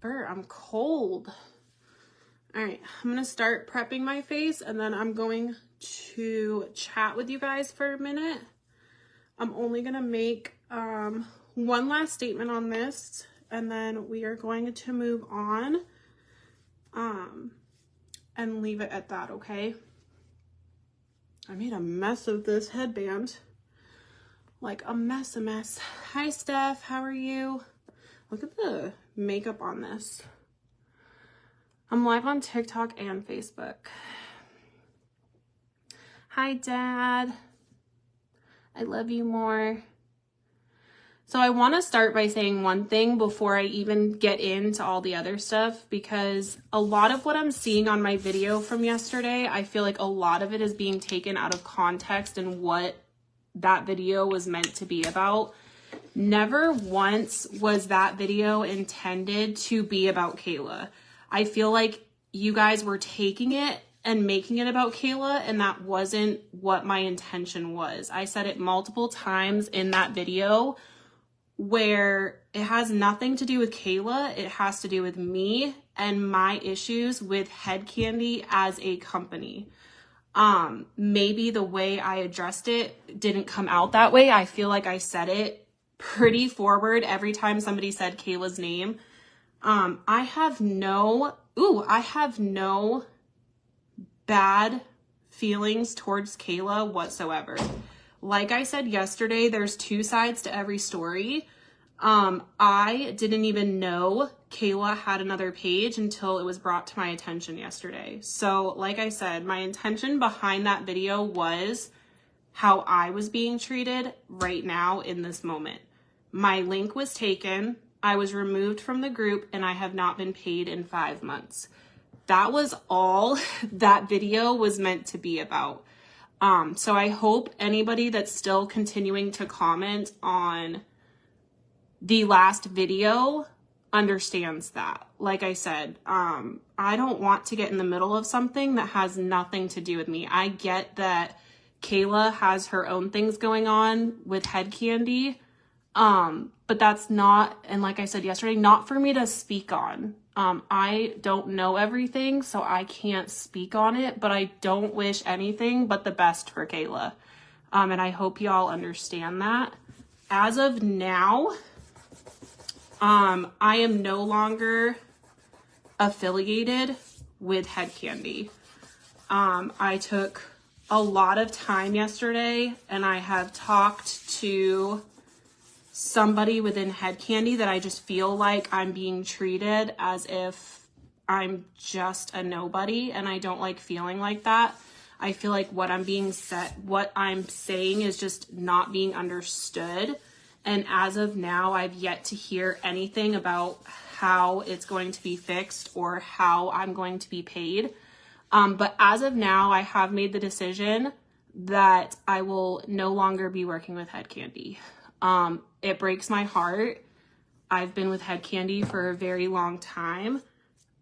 I'm cold. All right, I'm gonna start prepping my face and then I'm going to chat with you guys for a minute. I'm only gonna make one last statement on this and then we are going to move on and leave it at that, okay? I made a mess of this headband. Like a mess. Hi, Steph. How are you? Look at the makeup on this. I'm live on TikTok and Facebook. Hi, Dad. I love you more. So I want to start by saying one thing before I even get into all the other stuff, because a lot of what I'm seeing on my video from yesterday, I feel like a lot of it is being taken out of context and what that video was meant to be about. Never once was that video intended to be about Kayla. I feel like you guys were taking it and making it about Kayla, and that wasn't what my intention was. I said it multiple times in that video where it has nothing to do with Kayla. It has to do with me and my issues with Head Candy as a company. Maybe the way I addressed it didn't come out that way. I feel like I said it pretty forward every time somebody said Kayla's name. I have no bad feelings towards Kayla whatsoever. Like I said yesterday, there's two sides to every story. I didn't even know Kayla had another page until it was brought to my attention yesterday. So like I said, my intention behind that video was how I was being treated right now in this moment. My link was taken, I was removed from the group, and I have not been paid in 5 months. That was all that video was meant to be about. So I hope anybody that's still continuing to comment on the last video understands that. Like I said, I don't want to get in the middle of something that has nothing to do with me. I get that Kayla has her own things going on with Head Candy, but that's not, and like I said yesterday, not for me to speak on. I don't know everything, so I can't speak on it, but I don't wish anything but the best for Kayla. And I hope y'all understand that. As of now, I am no longer affiliated with Head Candy. I took a lot of time yesterday and I have talked to somebody within Head Candy that I just feel like I'm being treated as if I'm just a nobody, and I don't like feeling like that. I feel like what I'm saying is just not being understood. And as of now, I've yet to hear anything about how it's going to be fixed or how I'm going to be paid. But as of now, I have made the decision that I will no longer be working with Head Candy. It breaks my heart. I've been with Head Candy for a very long time.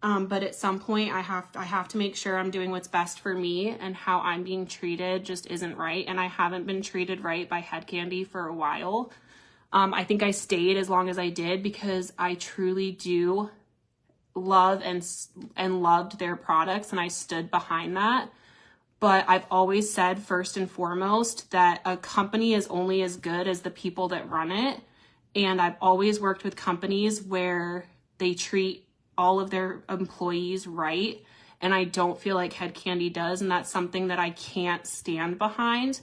But at some point I have to make sure I'm doing what's best for me, and how I'm being treated just isn't right. And I haven't been treated right by Head Candy for a while. I think I stayed as long as I did because I truly do love and loved their products, and I stood behind that. But I've always said, first and foremost, that a company is only as good as the people that run it. And I've always worked with companies where they treat all of their employees right. And I don't feel like Head Candy does. And that's something that I can't stand behind.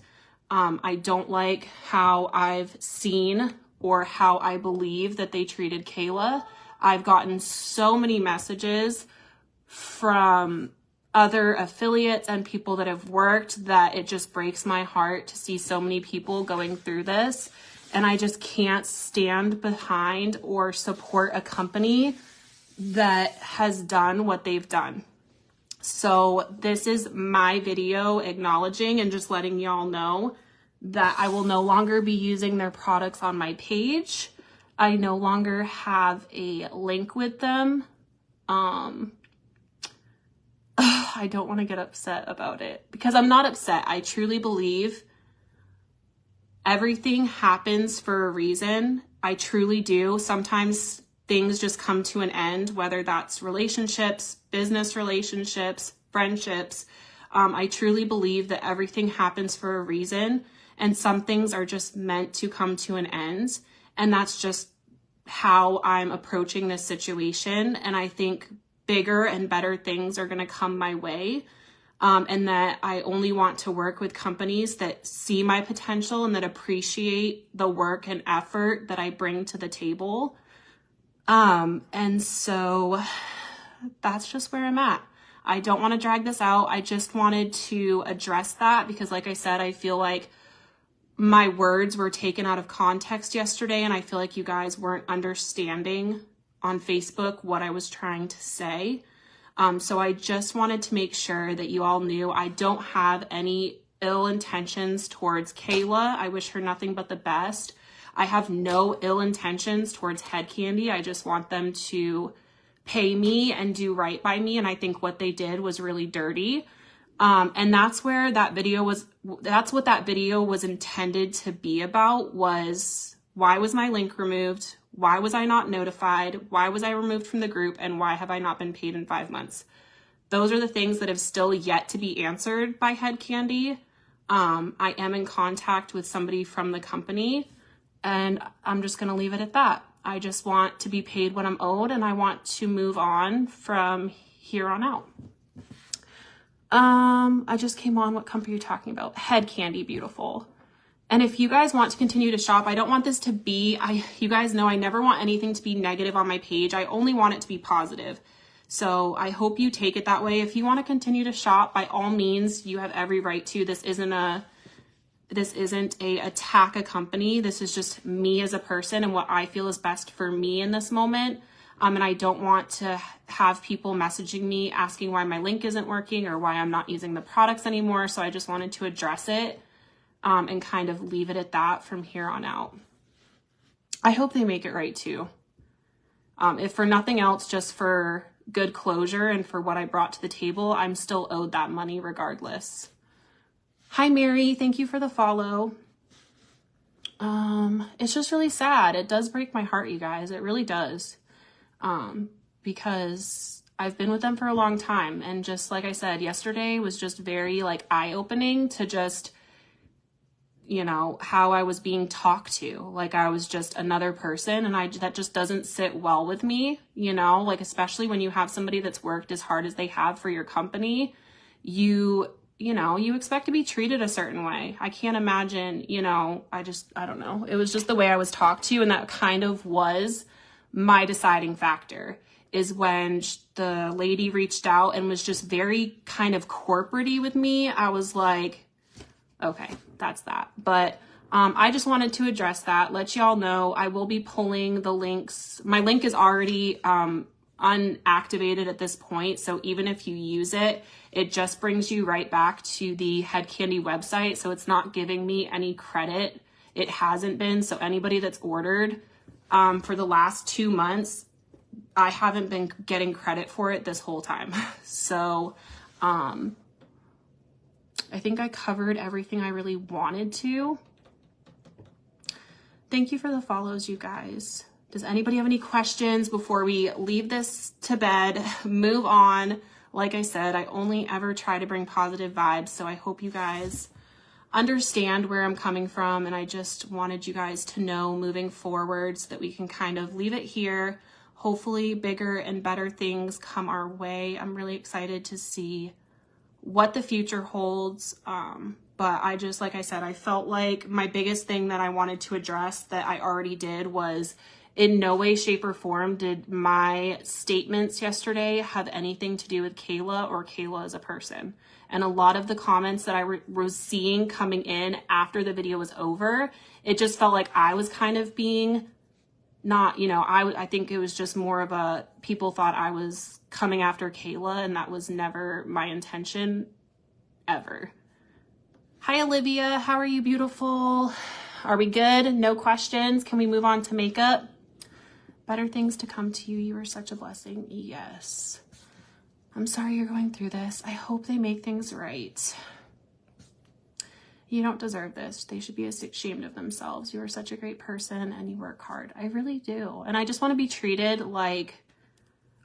I don't like how I've seen or how I believe that they treated Kayla. I've gotten so many messages from other affiliates and people that have worked that it just breaks my heart to see so many people going through this. And I just can't stand behind or support a company that has done what they've done. So this is my video acknowledging and just letting y'all know that I will no longer be using their products on my page. I no longer have a link with them. I don't want to get upset about it because I'm not upset. I truly believe everything happens for a reason. I truly do. Sometimes things just come to an end, whether that's relationships, business relationships, friendships. I truly believe that everything happens for a reason, and some things are just meant to come to an end. And that's just how I'm approaching this situation. And I think bigger and better things are going to come my way. And that I only want to work with companies that see my potential and that appreciate the work and effort that I bring to the table. And so that's just where I'm at. I don't want to drag this out. I just wanted to address that because, like I said, I feel like my words were taken out of context yesterday, and I feel like you guys weren't understanding on Facebook what I was trying to say. So I just wanted to make sure that you all knew I don't have any ill intentions towards Kayla. I wish her nothing but the best. I have no ill intentions towards Head Candy. I just want them to pay me and do right by me. And I think what they did was really dirty. And that's where that video was, that's what that video was intended to be about, was why was my link removed? Why was I not notified? Why was I removed from the group? And why have I not been paid in 5 months? Those are the things that have still yet to be answered by Head Candy. I am in contact with somebody from the company, and I'm just going to leave it at that. I just want to be paid what I'm owed, and I want to move on from here on out. I just came on. What company are you talking about? Head Candy, beautiful. And if you guys want to continue to shop, I don't want this to be, you guys know I never want anything to be negative on my page. I only want it to be positive. So I hope you take it that way. If you want to continue to shop, by all means, you have every right to. This isn't a attack a company. This is just me as a person and what I feel is best for me in this moment. And I don't want to have people messaging me asking why my link isn't working or why I'm not using the products anymore. So I just wanted to address it. And kind of leave it at that from here on out. I hope they make it right too. If for nothing else, just for good closure and for what I brought to the table, I'm still owed that money regardless. Hi, Mary. Thank you for the follow. It's just really sad. It does break my heart, you guys. It really does. Because I've been with them for a long time. And just like I said, yesterday was just very eye-opening to just, you know, how I was being talked to, like I was just another person, and that just doesn't sit well with me, you know, like especially when you have somebody that's worked as hard as they have for your company, you expect to be treated a certain way. I can't imagine, you know, I don't know. It was just the way I was talked to, and that kind of was my deciding factor, is when the lady reached out and was just very kind of corporate-y with me. I was like, okay, that's that. But I just wanted to address that, let y'all know I will be pulling the links. My link is already unactivated at this point. So even if you use it, it just brings you right back to the Head Candy website. So it's not giving me any credit. It hasn't been. So anybody that's ordered for the last 2 months, I haven't been getting credit for it this whole time. So I think I covered everything I really wanted to. Thank you for the follows, you guys. Does anybody have any questions before we leave this to bed, move on? Like I said, I only ever try to bring positive vibes, so I hope you guys understand where I'm coming from, and I just wanted you guys to know moving forward so that we can kind of leave it here. Hopefully bigger and better things come our way. I'm really excited to see what the future holds. But I just, like I said, I felt like my biggest thing that I wanted to address that I already did was in no way, shape, or form did my statements yesterday have anything to do with Kayla or Kayla as a person. And a lot of the comments that I was seeing coming in after the video was over, it just felt like I was kind of being not, you know, I think it was just more of a, people thought I was coming after Kayla, and that was never my intention, ever. Hi, Olivia. How are you, beautiful? Are we good? No questions? Can we move on to makeup? Better things to come to you. You are such a blessing. Yes. I'm sorry you're going through this. I hope they make things right. You don't deserve this. They should be ashamed of themselves. You are such a great person and you work hard. I really do. And I just want to be treated like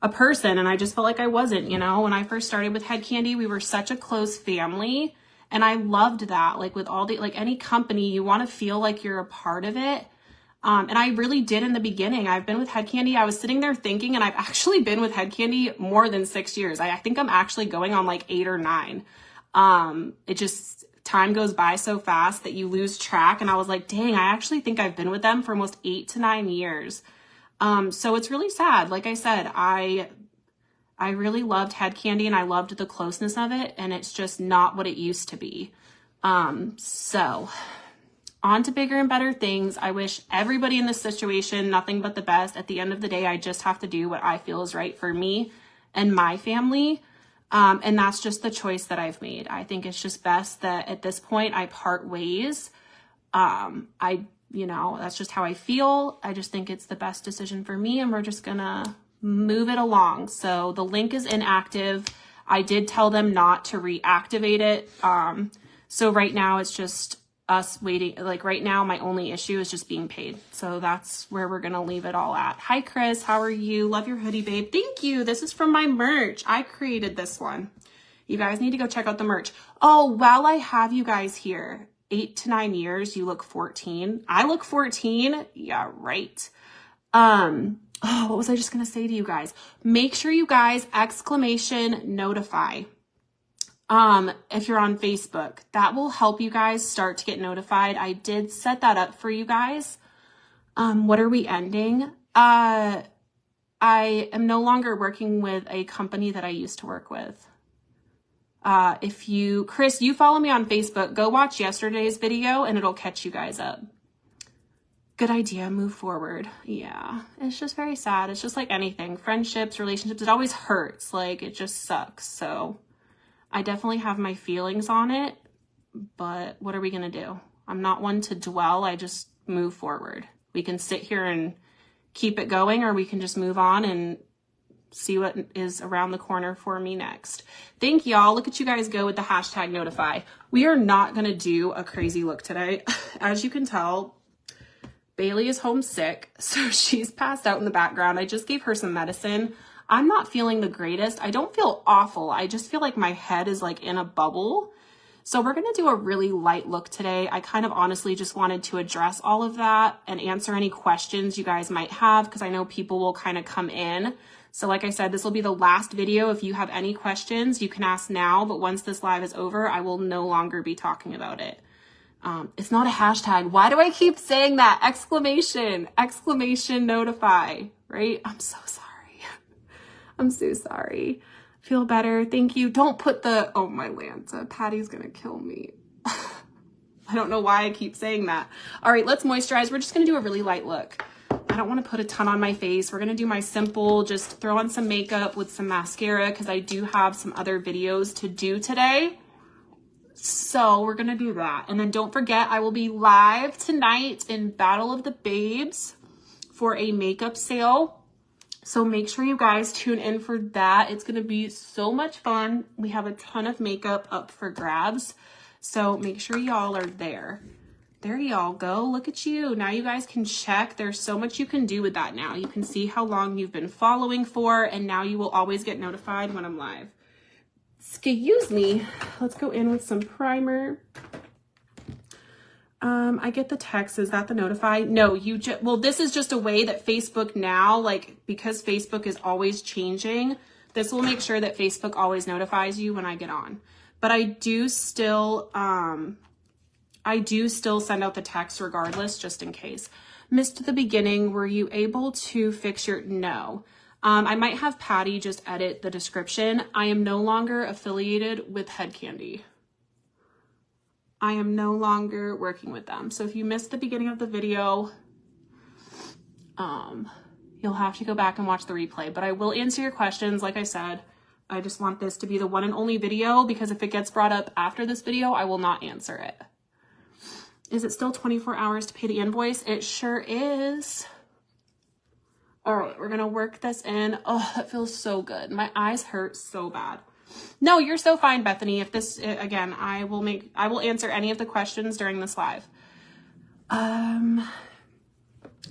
a person. And I just felt like I wasn't, you know, when I first started with Head Candy, we were such a close family. And I loved that. Like with all the, like any company, you want to feel like you're a part of it. And I really did in the beginning. I've been with Head Candy. I was sitting there thinking, and I've actually been with Head Candy more than 6 years. I think I'm actually going on like 8 or 9. It just, time goes by so fast that you lose track. And I was like, dang, I actually think I've been with them for almost 8 to 9 years. So it's really sad. Like I said, I really loved Head Candy and I loved the closeness of it. And it's just not what it used to be. So on to bigger and better things. I wish everybody in this situation nothing but the best. At the end of the day, I just have to do what I feel is right for me and my family. And that's just the choice that I've made. I think it's just best that at this point I part ways. You know, that's just how I feel. I just think it's the best decision for me and we're just gonna move it along. So the link is inactive. I did tell them not to reactivate it. So right now it's just us waiting. Like right now, my only issue is just being paid. So that's where we're going to leave it all at. Hi, Chris. How are you? Love your hoodie, babe. Thank you. This is from my merch. I created this one. You guys need to go check out the merch. Oh, while I have you guys here, 8 to 9 years, you look 14. I look 14. Yeah, right. Oh, what was I just going to say to you guys? Make sure you guys !notify. If you're on Facebook, that will help you guys start to get notified. I did set that up for you guys. What are we ending? I am no longer working with a company that I used to work with. Chris, you follow me on Facebook, go watch yesterday's video and it'll catch you guys up. Good idea. Move forward. Yeah. It's just very sad. It's just like anything, friendships, relationships, it always hurts. Like it just sucks. So I definitely have my feelings on it, but what are we going to do? I'm not one to dwell. I just move forward. We can sit here and keep it going, or we can just move on and see what is around the corner for me next. Thank y'all. Look at you guys go with the #notify. We are not going to do a crazy look today. As you can tell, Bailey is homesick, so she's passed out in the background. I just gave her some medicine. I'm not feeling the greatest. I don't feel awful. I just feel like my head is like in a bubble. So we're going to do a really light look today. I kind of honestly just wanted to address all of that and answer any questions you guys might have, because I know people will kind of come in. So like I said, this will be the last video. If you have any questions, you can ask now, but once this live is over, I will no longer be talking about it. It's not a hashtag. Why do I keep saying that? !notify, right? I'm so sorry. I'm so sorry. Feel better. Thank you. Don't put the, oh my Lanta, Patty's gonna kill me. I don't know why I keep saying that. All right, let's moisturize. We're just gonna do a really light look. I don't wanna put a ton on my face. We're gonna do my simple, just throw on some makeup with some mascara, because I do have some other videos to do today. So we're gonna do that. And then don't forget, I will be live tonight in Battle of the Babes for a makeup sale. So make sure you guys tune in for that. It's going to be so much fun. We have a ton of makeup up for grabs. So make sure y'all are there. There y'all go. Look at you. Now you guys can check. There's so much you can do with that now. You can see how long you've been following for, and now you will always get notified when I'm live. Excuse me. Let's go in with some primer. I get the text. Is that the notify? No, well, this is just a way that Facebook now, like, because Facebook is always changing, this will make sure that Facebook always notifies you when I get on. But I do still send out the text regardless, just in case. Missed the beginning. Were you able to fix your, no. I might have Patty just edit the description. I am no longer affiliated with Head Candy. I am no longer working with them. So if you missed the beginning of the video, you'll have to go back and watch the replay, but I will answer your questions. Like I said, I just want this to be the one and only video, because if it gets brought up after this video, I will not answer it. Is it still 24 hours to pay the invoice? It sure is. All right, we're gonna work this in. Oh, that feels so good. My eyes hurt so bad. No, you're so fine, Bethany. If this, again, I will answer any of the questions during this live.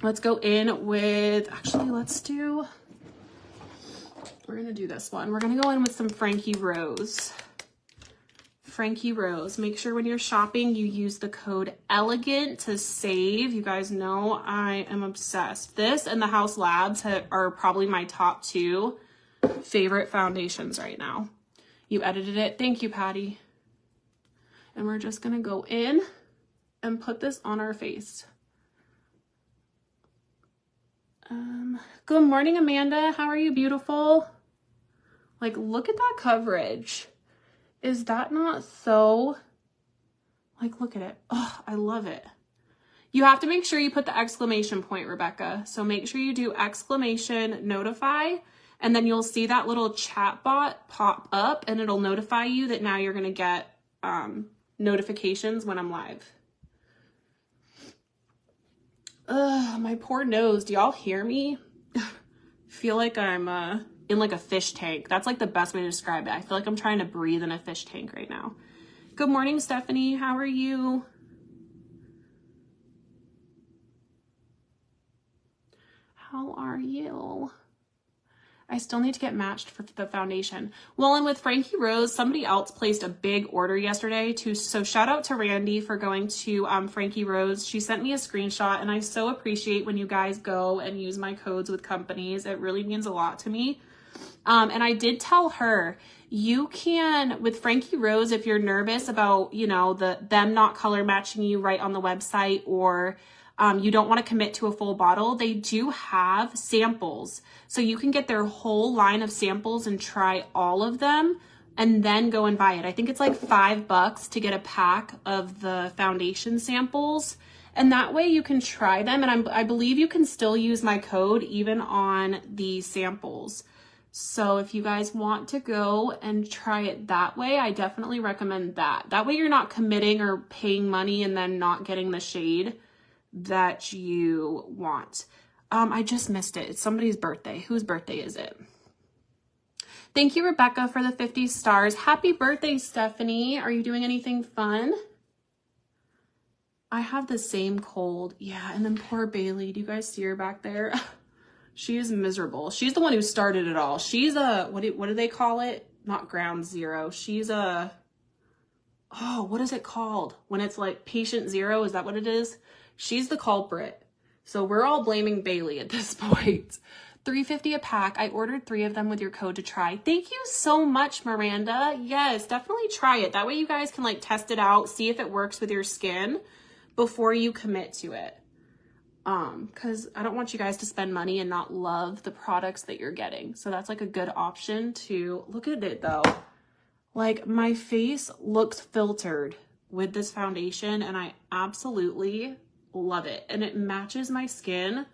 Let's go in with, actually, we're going to do this one. We're going to go in with some Frankie Rose. Frankie Rose. Make sure when you're shopping, you use the code ELEGANT to save. You guys know I am obsessed. This and the House Labs are probably my top 2 favorite foundations right now. You edited it. Thank you, Patty. And we're just going to go in and put this on our face. Good morning, Amanda. How are you, beautiful? Like, look at that coverage. Is that not so, like, look at it. Oh, I love it. You have to make sure you put the exclamation point, Rebecca. So make sure you do exclamation notify, and then you'll see that little chat bot pop up, and it'll notify you that now you're going to get notifications when I'm live. Ugh, my poor nose. Do y'all hear me? Feel like I'm in like a fish tank. That's like the best way to describe it. I feel like I'm trying to breathe in a fish tank right now. Good morning, Stephanie. How are you? How are you? I still need to get matched for the foundation. Well, and with Frankie Rose, somebody else placed a big order yesterday too. So shout out to Randy for going to Frankie Rose. She sent me a screenshot, and I so appreciate when you guys go and use my codes with companies. It really means a lot to me. And I did tell her, you can, with Frankie Rose, if you're nervous about, you know, them not color matching you right on the website, or you don't want to commit to a full bottle, they do have samples. So you can get their whole line of samples and try all of them and then go and buy it. I think it's like $5 to get a pack of the foundation samples. And that way you can try them. And I believe you can still use my code even on the samples. So if you guys want to go and try it that way, I definitely recommend that. That way you're not committing or paying money and then not getting the shade that you want. I just missed it. It's somebody's birthday. Whose birthday is it? Thank you, Rebecca, for the 50 stars. Happy birthday, Stephanie. Are you doing anything fun? I have the same cold. Yeah, and then poor Bailey. Do you guys see her back there? She is miserable. She's the one who started it all. She's a, what do they call it? Not ground zero. She's a, oh, what is it called? When it's like patient zero, is that what it is? She's the culprit. So we're all blaming Bailey at this point. $3.50 a pack. I ordered 3 of them with your code to try. Thank you so much, Miranda. Yes, definitely try it. That way you guys can like test it out, see if it works with your skin before you commit to it. Because I don't want you guys to spend money and not love the products that you're getting. So that's like a good option to look at it though. Like my face looks filtered with this foundation and I absolutely love it. And it matches my skin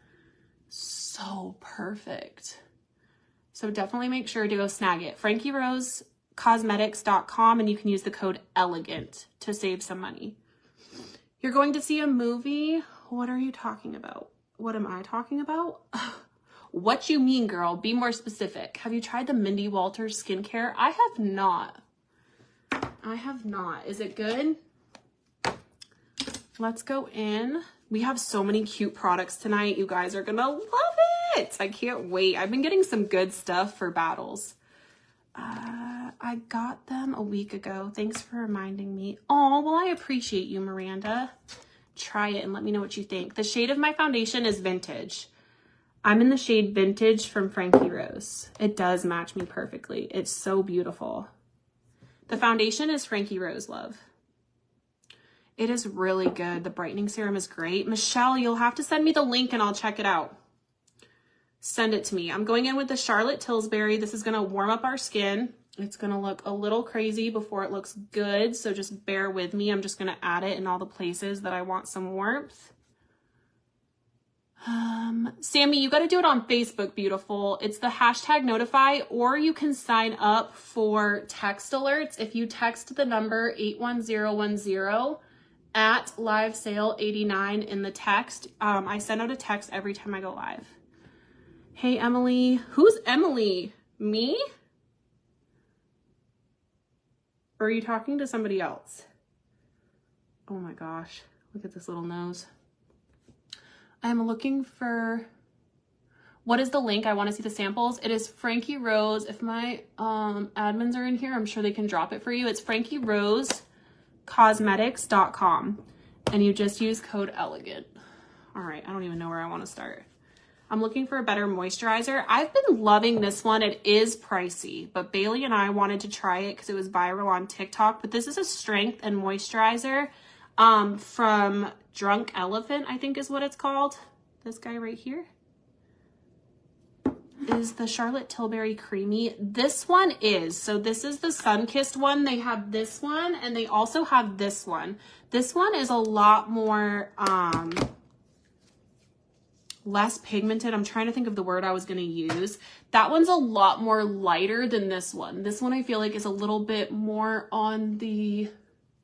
so perfect. So definitely make sure to go snag it. FrankieRoseCosmetics.com, and you can use the code ELEGANT to save some money. You're going to see a movie? What are you talking about? What am I talking about? What you mean, girl? Be more specific. Have you tried the Mindy Walters skincare? I have not. I have not. Is it good? Let's go in. We have so many cute products tonight. You guys are gonna love it. I can't wait. I've been getting some good stuff for battles. I got them a week ago. Thanks for reminding me. Oh, well, I appreciate you, Miranda. Try it and let me know what you think. The shade of my foundation is Vintage. I'm in the shade Vintage from Frankie Rose. It does match me perfectly. It's so beautiful. The foundation is Frankie Rose, love. It is really good. The brightening serum is great. Michelle, you'll have to send me the link and I'll check it out. Send it to me. I'm going in with the Charlotte Tilbury. This is going to warm up our skin. It's going to look a little crazy before it looks good, so just bear with me. I'm just going to add it in all the places that I want some warmth. Sammy, you got to do it on Facebook, beautiful. It's the hashtag notify, or you can sign up for text alerts. If you text the number 81010 at live sale 89 in the text, I send out a text every time I go live. Hey, Emily. Who's Emily? Me? Or are you talking to somebody else? Oh my gosh, look at this little nose. I'm looking for, what is the link? I want to see the samples. It is Frankie Rose. If my admins are in here, I'm sure they can drop it for you. It's FrankieRoseCosmetics.com. And you just use code ELEGANT. All right, I don't even know where I want to start. I'm looking for a better moisturizer. I've been loving this one. It is pricey, but Bailey and I wanted to try it because it was viral on TikTok. But this is a strength and moisturizer from Drunk Elephant, I think is what it's called. This guy right here is the Charlotte Tilbury Creamy. This one is, so this is the Sun-Kissed one. They have this one and they also have this one. This one is a lot more, less pigmented. I'm trying to think of the word I was going to use. That one's a lot more lighter than this one. This one I feel like is a little bit more on the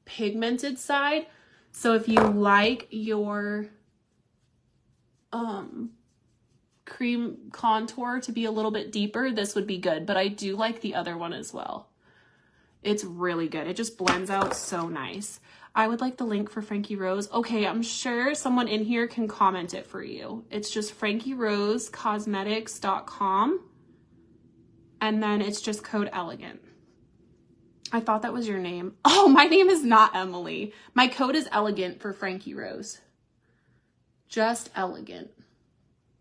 pigmented side. So if you like your cream contour to be a little bit deeper, this would be good. But I do like the other one as well. It's really good. It just blends out so nice. I would like the link for Frankie Rose. Okay, I'm sure someone in here can comment it for you. It's just FrankieRoseCosmetics.com. And then it's just code ELEGANT. I thought that was your name. Oh, my name is not Emily. My code is ELEGANT for Frankie Rose. Just ELEGANT.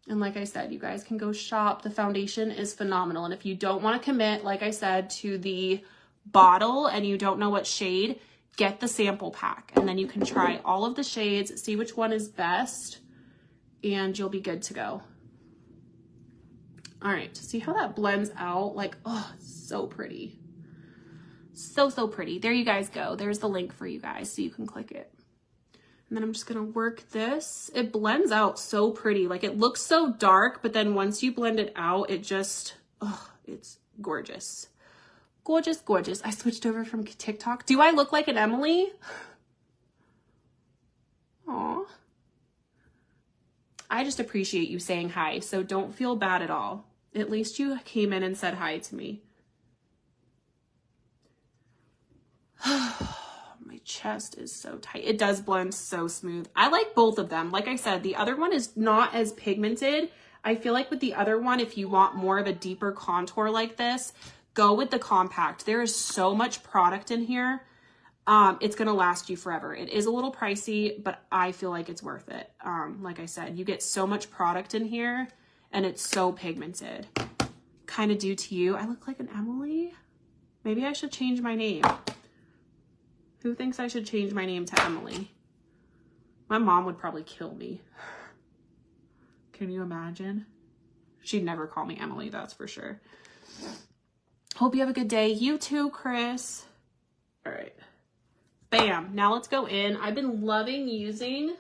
And like I said, you guys can go shop. The foundation is phenomenal. And if you don't want to commit, like I said, to the bottle and you don't know what shade, get the sample pack and then you can try all of the shades, see which one is best, and you'll be good to go. All right, see how that blends out? Like, oh, so pretty. So pretty. There you guys go. There's the link for you guys so you can click it. And then I'm just gonna work this. It blends out so pretty. Like, it looks so dark, but then once you blend it out, it just, oh, it's gorgeous. Gorgeous, gorgeous. I switched over from TikTok. Do I look like an Emily? Aw. I just appreciate you saying hi, so don't feel bad at all. At least you came in and said hi to me. My chest is so tight. It does blend so smooth. I like both of them. Like I said, the other one is not as pigmented. I feel like with the other one, if you want more of a deeper contour like this, go with the compact. There is so much product in here. It's going to last you forever. It is a little pricey, but I feel like it's worth it. Like I said, you get so much product in here and it's so pigmented. Kind of due to you. I look like an Emily. Maybe I should change my name. Who thinks I should change my name to Emily? My mom would probably kill me. Can you imagine? She'd never call me Emily, that's for sure. Hope you have a good day. You too, Chris. All right. Bam. Now let's go in. I've been loving using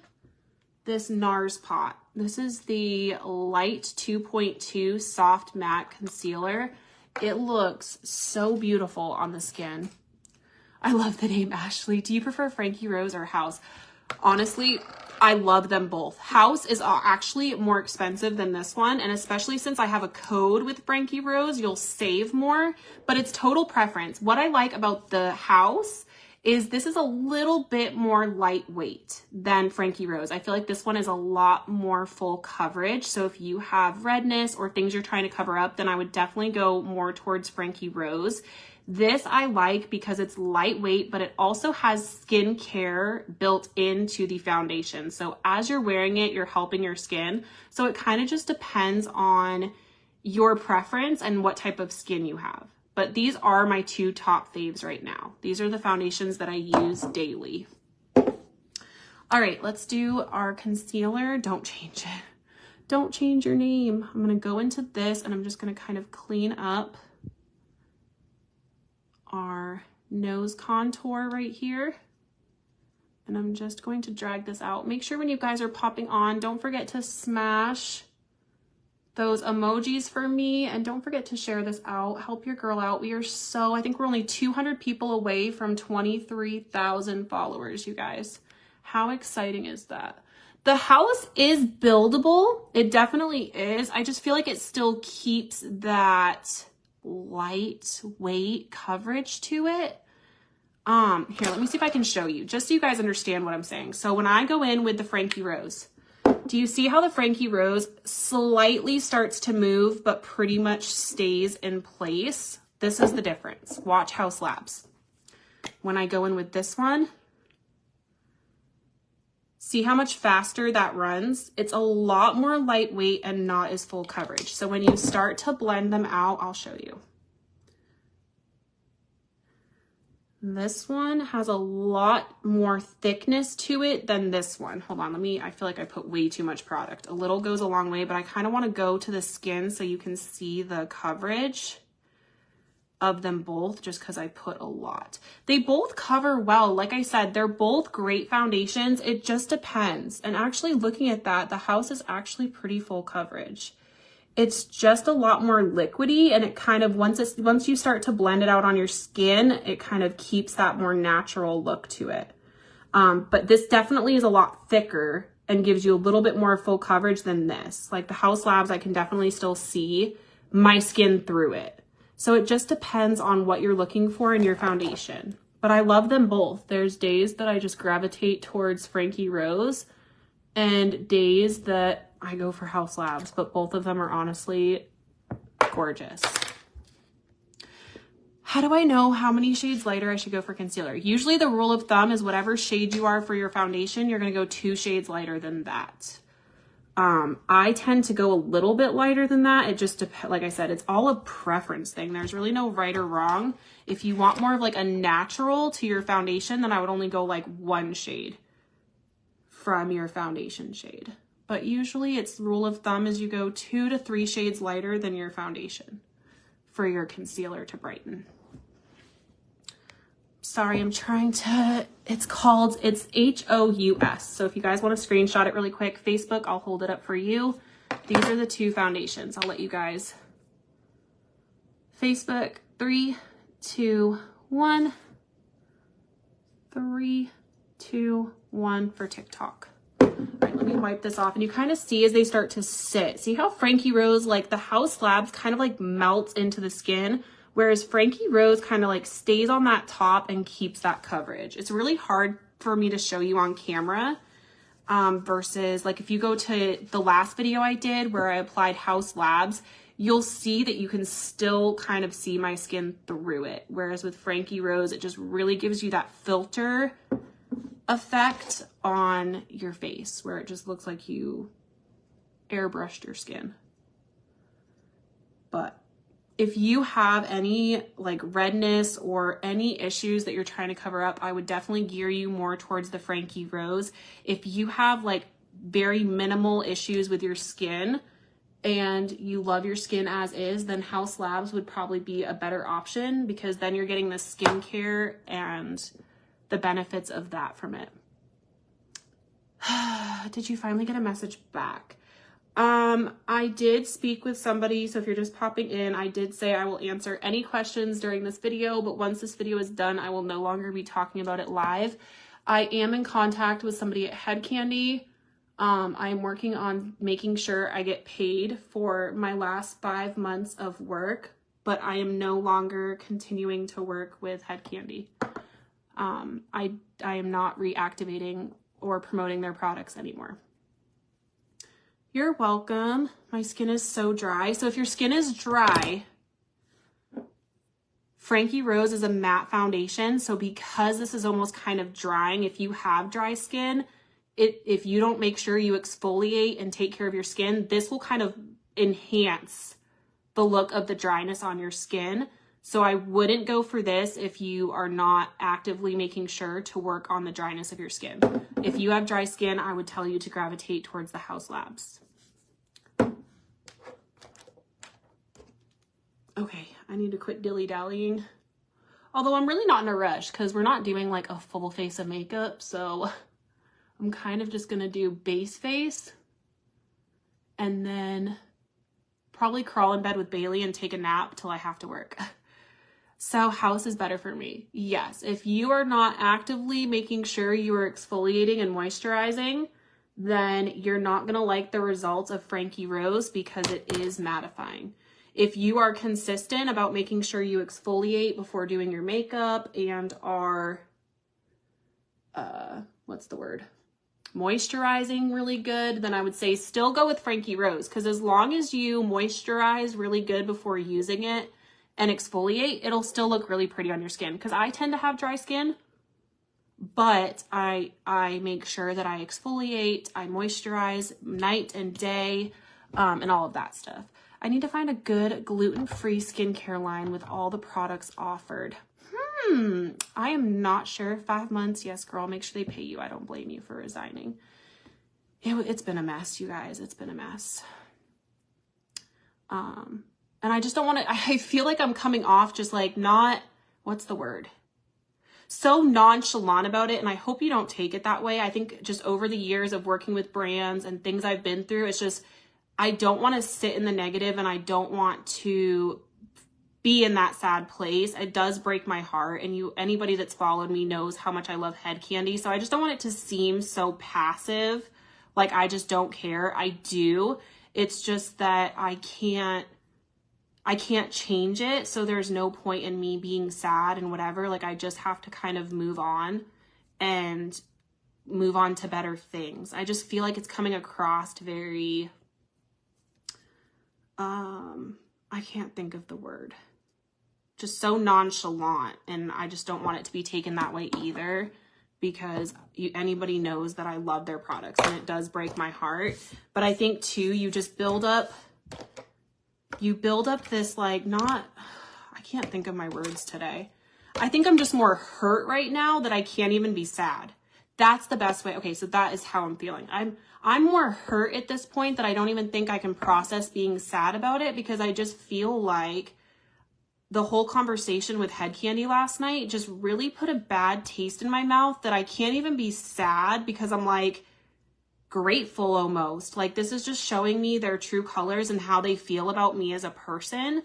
this NARS pot. This is the Light 2.2 Soft Matte Concealer. It looks so beautiful on the skin. I love the name Ashley. Do you prefer Frankie Rose or House? Honestly, I love them both. House is actually more expensive than this one, and especially since I have a code with Frankie Rose, you'll save more, but it's total preference. What I like about the House is this is a little bit more lightweight than Frankie Rose. I feel like this one is a lot more full coverage, so if you have redness or things you're trying to cover up, then I would definitely go more towards Frankie Rose. This I like because it's lightweight, but it also has skincare built into the foundation. So as you're wearing it, you're helping your skin. So it kind of just depends on your preference and what type of skin you have. But these are my two top faves right now. These are the foundations that I use daily. All right, let's do our concealer. Don't change it. Don't change your name. I'm gonna go into this and I'm just gonna kind of clean up our nose contour right here. And I'm just going to drag this out. Make sure when you guys are popping on, don't forget to smash those emojis for me. And don't forget to share this out. Help your girl out. We are so, I think we're only 200 people away from 23,000 followers, you guys. How exciting is that? The house is buildable. It definitely is. I just feel like it still keeps that lightweight coverage to it. Here, let me see if I can show you, just so you guys understand what I'm saying. So when I go in with the Frankie Rose, do you see how the Frankie Rose slightly starts to move, but pretty much stays in place? This is the difference. Watch House Labs. When I go in with this one, see how much faster that runs? It's a lot more lightweight and not as full coverage. So when you start to blend them out, I'll show you. This one has a lot more thickness to it than this one. Hold on, I feel like I put way too much product. A little goes a long way, but I kind of want to go to the skin so you can see the coverage of them both, just because I put a lot. They both cover well. Like I said, they're both great foundations. It just depends. And actually looking at that, the House is actually pretty full coverage. It's just a lot more liquidy, and it kind of, once you start to blend it out on your skin, it kind of keeps that more natural look to it. But this definitely is a lot thicker and gives you a little bit more full coverage than this. Like the House Labs, I can definitely still see my skin through it. So it just depends on what you're looking for in your foundation. But I love them both. There's days that I just gravitate towards Frankie Rose and days that I go for House Labs, but both of them are honestly gorgeous. How do I know how many shades lighter I should go for concealer? Usually the rule of thumb is whatever shade you are for your foundation, you're going to go 2 shades lighter than that. I tend to go a little bit lighter than that. It just depends. Like I said, it's all a preference thing. There's really no right or wrong. If you want more of like a natural to your foundation, then I would only go like 1 shade from your foundation shade. But usually it's rule of thumb is you go 2 to 3 shades lighter than your foundation for your concealer to brighten. Sorry, I'm trying to, it's H-O-U-S. So if you guys want to screenshot it really quick, Facebook, I'll hold it up for you. These are the 2 foundations. I'll let you guys, Facebook, 3, 2, 1, 3, 2, 1 for TikTok. All right, let me wipe this off, and you kind of see as they start to sit. See how Frankie Rose, like the House Labs, kind of like melts into the skin, whereas Frankie Rose kind of like stays on that top and keeps that coverage. It's really hard for me to show you on camera versus like if you go to the last video I did where I applied House Labs, you'll see that you can still kind of see my skin through it. Whereas with Frankie Rose, it just really gives you that filter effect on your face where it just looks like you airbrushed your skin. But if you have any like redness or any issues that you're trying to cover up, I would definitely gear you more towards the Frankie Rose. If you have like very minimal issues with your skin and you love your skin as is, then House Labs would probably be a better option because then you're getting the skincare and the benefits of that from it. Did you finally get a message back? I did speak with somebody, so if you're just popping in, I did say I will answer any questions during this video, but once this video is done, I will no longer be talking about it live. I am in contact with somebody at Head Candy. I'm working on making sure I get paid for my last 5 months of work, but I am no longer continuing to work with Head Candy. I am not reactivating or promoting their products anymore. You're welcome. My skin is so dry. So if your skin is dry, Frankie Rose is a matte foundation. So because this is almost kind of drying, if you have dry skin, if you don't make sure you exfoliate and take care of your skin, this will kind of enhance the look of the dryness on your skin. So I wouldn't go for this if you are not actively making sure to work on the dryness of your skin. If you have dry skin, I would tell you to gravitate towards the House Labs. Okay, I need to quit dilly-dallying. Although I'm really not in a rush because we're not doing like a full face of makeup. So I'm kind of just going to do base face and then probably crawl in bed with Bailey and take a nap till I have to work. So House is better for me. Yes, if you are not actively making sure you are exfoliating and moisturizing, then you're not going to like the results of Frankie Rose because it is mattifying. if you are consistent about making sure you exfoliate before doing your makeup and are, what's the word? Moisturizing really good, then I would say still go with Frankie Rose, because as long as you moisturize really good before using it and exfoliate, it'll still look really pretty on your skin. Because I tend to have dry skin, but I make sure that I exfoliate, I moisturize night and day, and all of that stuff. I need to find a good gluten-free skincare line with all the products offered. I am not sure. 5 months. Yes, girl, make sure they pay you. I don't blame you for resigning. It's been a mess, you guys. It's been a mess. And I just don't want to, I feel like I'm coming off just like not, what's the word? So nonchalant about it. And I hope you don't take it that way. I think just over the years of working with brands and things I've been through, it's just, I don't want to sit in the negative, and I don't want to be in that sad place. It does break my heart, and anybody that's followed me knows how much I love Head Candy. So I just don't want it to seem so passive, like I just don't care. I do. It's just that I can't change it. So there's no point in me being sad and whatever. Like I just have to kind of move on and move on to better things. I just feel like it's coming across very, I can't think of the word. Just so nonchalant, and I just don't want it to be taken that way either, because anybody knows that I love their products, and it does break my heart. But I think too, you build up this like, I can't think of my words today. I think I'm just more hurt right now that I can't even be sad. That's the best way. Okay, so that is how I'm feeling. I'm more hurt at this point that I don't even think I can process being sad about it, because I just feel like the whole conversation with Head Candy last night just really put a bad taste in my mouth that I can't even be sad, because I'm like grateful almost. Like this is just showing me their true colors and how they feel about me as a person.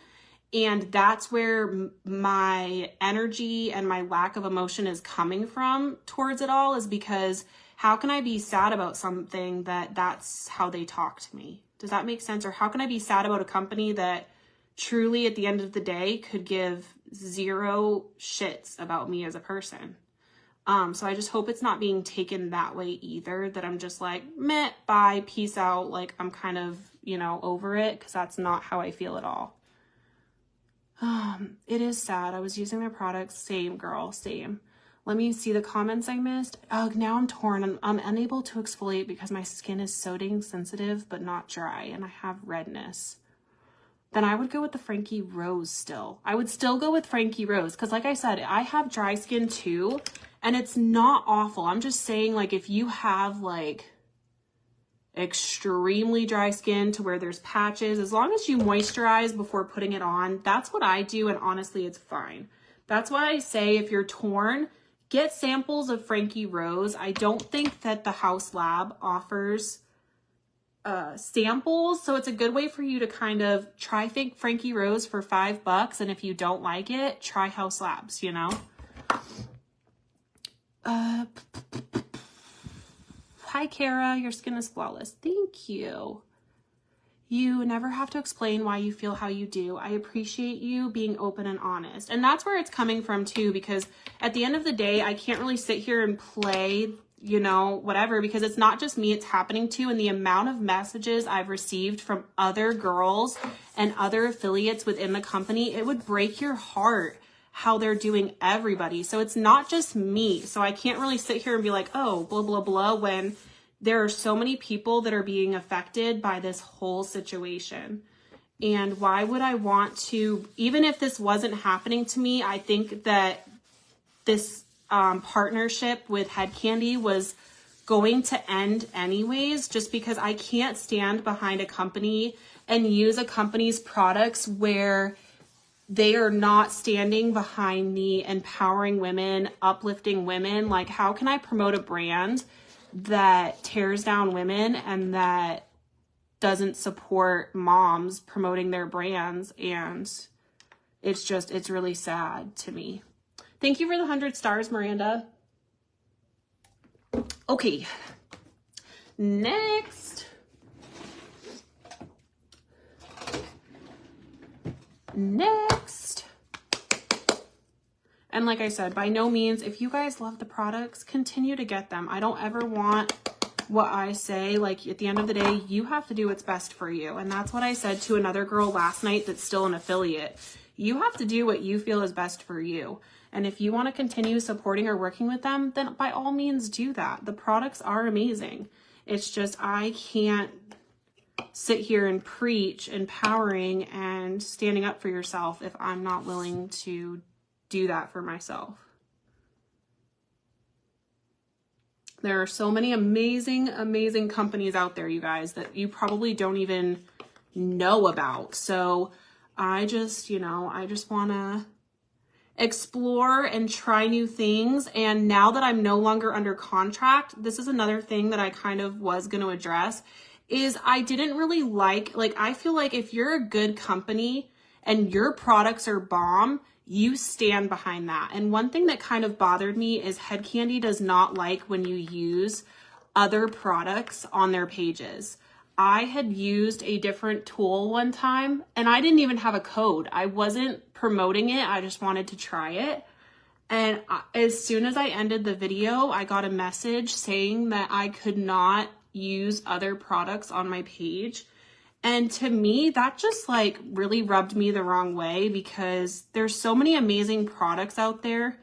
And that's where my energy and my lack of emotion is coming from towards it all, is because how can I be sad about something that's how they talk to me? Does that make sense? Or how can I be sad about a company that truly at the end of the day could give 0 shits about me as a person? So I just hope it's not being taken that way either, that I'm just like, meh, bye, peace out. Like I'm kind of, over it, because that's not how I feel at all. It is sad. I was using their products. Same, girl, same. Let me see the comments I missed. Oh, now I'm torn. I'm unable to exfoliate because my skin is so dang sensitive, but not dry, and I have redness. Then I would go with the Frankie Rose still. I would still go with Frankie Rose, because like I said, I have dry skin too, and it's not awful. I'm just saying, like, if you have like extremely dry skin to where there's patches, as long as you moisturize before putting it on, that's what I do, and honestly, it's fine. That's why I say if you're torn, get samples of Frankie Rose. I don't think that the House Lab offers samples, so it's a good way for you to kind of try Frankie Rose for $5, and if you don't like it, try House Labs, Hi, Kara. Your skin is flawless. Thank you. You never have to explain why you feel how you do. I appreciate you being open and honest. And that's where it's coming from too, because at the end of the day, I can't really sit here and play, whatever, because it's not just me it's happening to. And the amount of messages I've received from other girls and other affiliates within the company, it would break your heart how they're doing everybody. So it's not just me. So I can't really sit here and be like, oh, blah, blah, blah, when there are so many people that are being affected by this whole situation. And why would I want to, even if this wasn't happening to me, I think that this partnership with Head Candy was going to end anyways, just because I can't stand behind a company and use a company's products where they are not standing behind the empowering women, uplifting women. Like, how can I promote a brand that tears down women and that doesn't support moms promoting their brands? And it's really sad to me. Thank you for the 100 stars, Miranda. Okay, next. next. And like I said, by no means, if you guys love the products, continue to get them. I don't ever want what I say, like at the end of the day, you have to do what's best for you. And that's what I said to another girl last night that's still an affiliate. You have to do what you feel is best for you. And if you want to continue supporting or working with them, then by all means do that. The products are amazing. It's just I can't sit here and preach empowering and standing up for yourself if I'm not willing to do that for myself. There are so many amazing, amazing companies out there, you guys, that you probably don't even know about. So I just, you know, I just want to explore and try new things. And now that I'm no longer under contract, this is another thing that I kind of was going to address, is I didn't really like I feel like if you're a good company and your products are bomb, you stand behind that. And one thing that kind of bothered me is Head Candy does not like when you use other products on their pages. I had used a different tool one time and I didn't even have a code. I wasn't promoting it. I just wanted to try it. And as soon as I ended the video, I got a message saying that I could not use other products on my page. And to me, that just like really rubbed me the wrong way, because there's so many amazing products out there.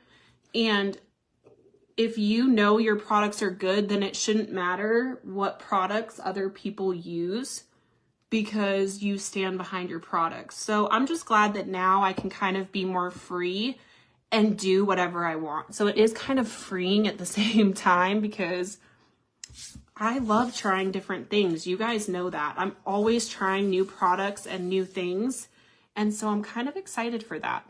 And if you know your products are good, then it shouldn't matter what products other people use, because you stand behind your products. So I'm just glad that now I can kind of be more free and do whatever I want. So it is kind of freeing at the same time, because I love trying different things. You guys know that. I'm always trying new products and new things. And so I'm kind of excited for that.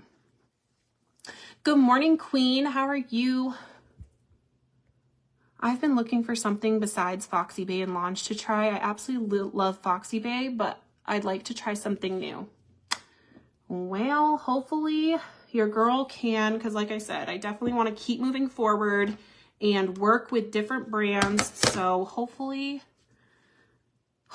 Good morning, Queen. How are you? I've been looking for something besides Foxy Bay and Launch to try. I absolutely love Foxy Bay, but I'd like to try something new. Well, hopefully your girl can, because like I said, I definitely want to keep moving forward and work with different brands. So hopefully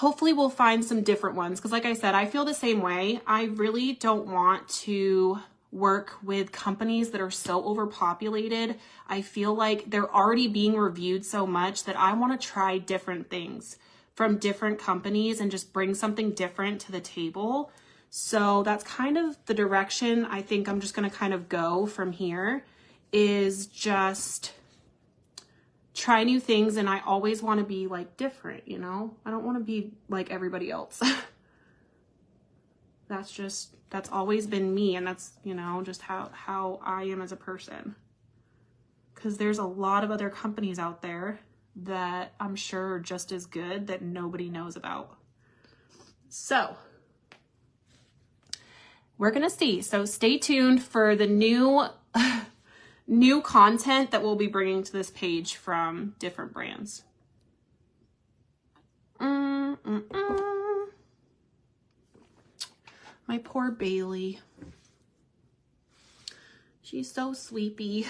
we'll find some different ones. Because like I said, I feel the same way. I really don't want to work with companies that are so overpopulated. I feel like they're already being reviewed so much that I want to try different things from different companies and just bring something different to the table. So that's kind of the direction I think I'm just going to kind of go from here, is just try new things. And I always want to be like different, you know? I don't want to be like everybody else. That's always been me. And that's, you know, just how I am as a person. Because there's a lot of other companies out there that I'm sure are just as good that nobody knows about. So we're going to see. So stay tuned for the new content that we'll be bringing to this page from different brands. My poor Bailey. She's so sleepy.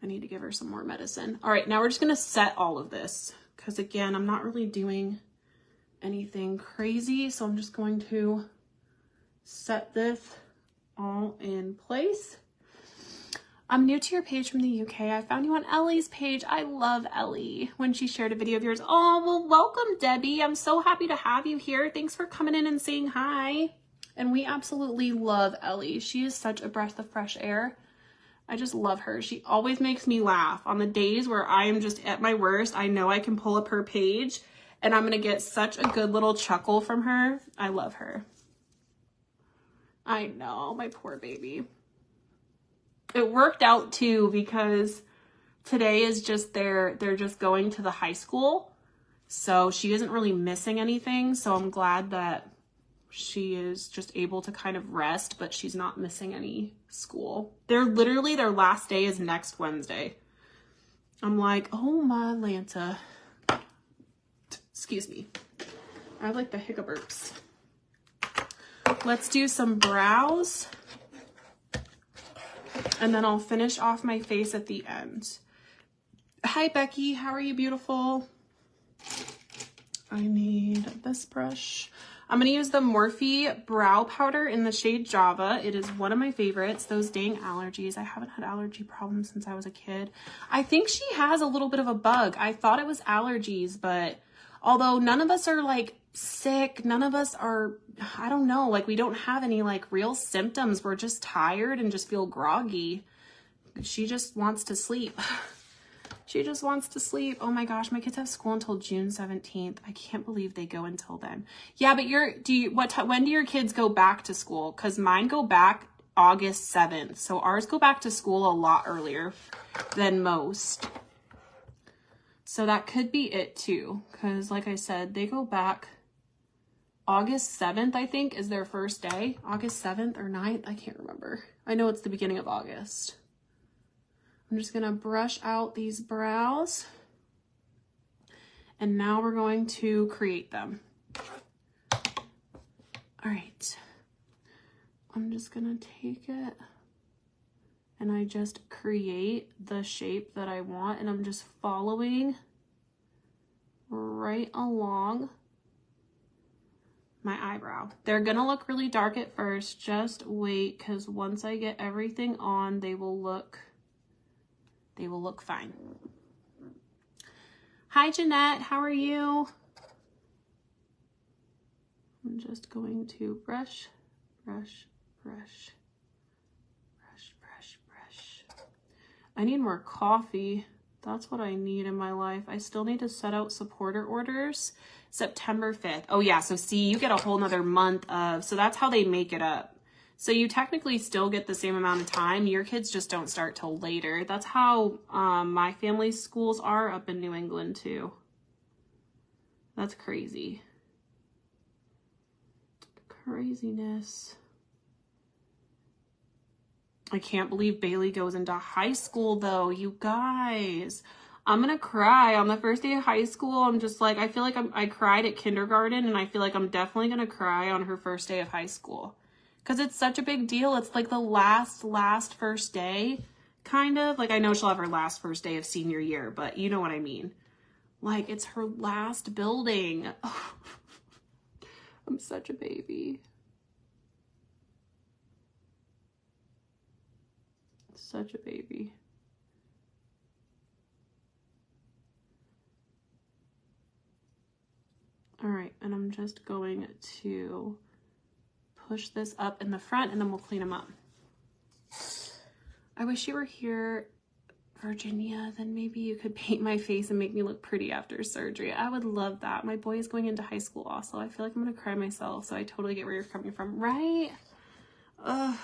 I need to give her some more medicine. All right, now we're just going to set all of this, because again, I'm not really doing anything crazy. So I'm just going to set this all in place. I'm new to your page from the UK. I found you on Ellie's page. I love Ellie when she shared a video of yours. Oh, well, welcome, Debbie. I'm so happy to have you here. Thanks for coming in and saying hi. And we absolutely love Ellie. She is such a breath of fresh air. I just love her. She always makes me laugh. On the days where I am just at my worst, I know I can pull up her page and I'm going to get such a good little chuckle from her. I love her. I know, my poor baby. It worked out too, because today is just they're just going to the high school. So she isn't really missing anything. So I'm glad that she is just able to kind of rest, but she's not missing any school. They're literally, their last day is next Wednesday. I'm like, oh my Lanta. Excuse me. I have like the hiccups. Let's do some brows. And then I'll finish off my face at the end. Hi, Becky. How are you, beautiful? I need this brush. I'm going to use the Morphe Brow Powder in the shade Java. It is one of my favorites. Those dang allergies. I haven't had allergy problems since I was a kid. I think she has a little bit of a bug. I thought it was allergies, but although none of us are like sick, none of us are, I don't know, like we don't have any like real symptoms. We're just tired and just feel groggy. She just wants to sleep. She just wants to sleep. Oh my gosh, my kids have school until June 17th. I can't believe they go until then. Yeah, but when do your kids go back to school? Because mine go back August 7th. So ours go back to school a lot earlier than most. So that could be it too. Because like I said, they go back August 7th, I think, is their first day. August 7th or 9th, I can't remember. I know it's the beginning of August. I'm just gonna brush out these brows. And now we're going to create them. All right. I'm just gonna take it and I just create the shape that I want, and I'm just following right along my eyebrow. They're gonna look really dark at first. Just wait, because once I get everything on, they will look fine. Hi, Jeanette. How are you? I'm just going to brush, brush, brush, brush, brush, brush. I need more coffee. That's what I need in my life. I still need to set out supporter orders September 5th. Oh yeah, so see, you get a whole nother month of, so that's how they make it up. So you technically still get the same amount of time. Your kids just don't start till later. That's how my family's schools are up in New England too. That's crazy. Craziness. I can't believe Bailey goes into high school though, you guys. I'm gonna cry on the first day of high school. I'm just like, I feel like I cried at kindergarten, and I feel like I'm definitely gonna cry on her first day of high school. Because it's such a big deal. It's like the last first day, kind of. Like, I know she'll have her last first day of senior year, but you know what I mean. Like, it's her last building. Oh, I'm such a baby. Such a baby. All right, and I'm just going to push this up in the front, and then we'll clean them up. I wish you were here, Virginia. Then maybe you could paint my face and make me look pretty after surgery. I would love that. My boy is going into high school also. I feel like I'm gonna cry myself, so I totally get where you're coming from, right? Ugh.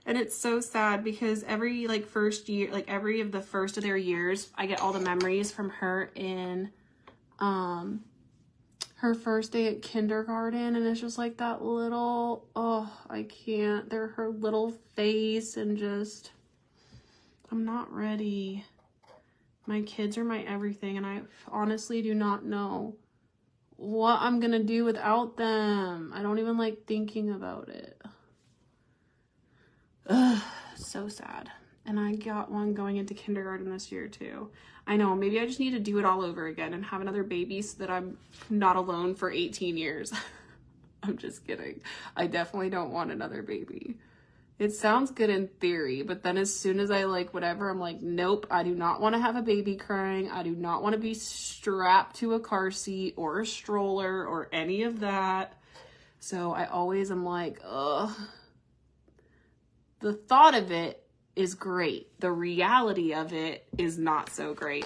And it's so sad because every like first year, like every of the first of their years, I get all the memories from her in her first day at kindergarten, and it's just like that little, oh, I can't. They're her little face, and just, I'm not ready. My kids are my everything, and I honestly do not know what I'm gonna do without them. I don't even like thinking about it. Ugh, so sad. And I got one going into kindergarten this year too. I know, maybe I just need to do it all over again and have another baby so that I'm not alone for 18 years. I'm just kidding. I definitely don't want another baby. It sounds good in theory, but then as soon as I like whatever, I'm like, nope, I do not want to have a baby crying. I do not want to be strapped to a car seat or a stroller or any of that. So I always am like, ugh. The thought of it is great. The reality of it is not so great.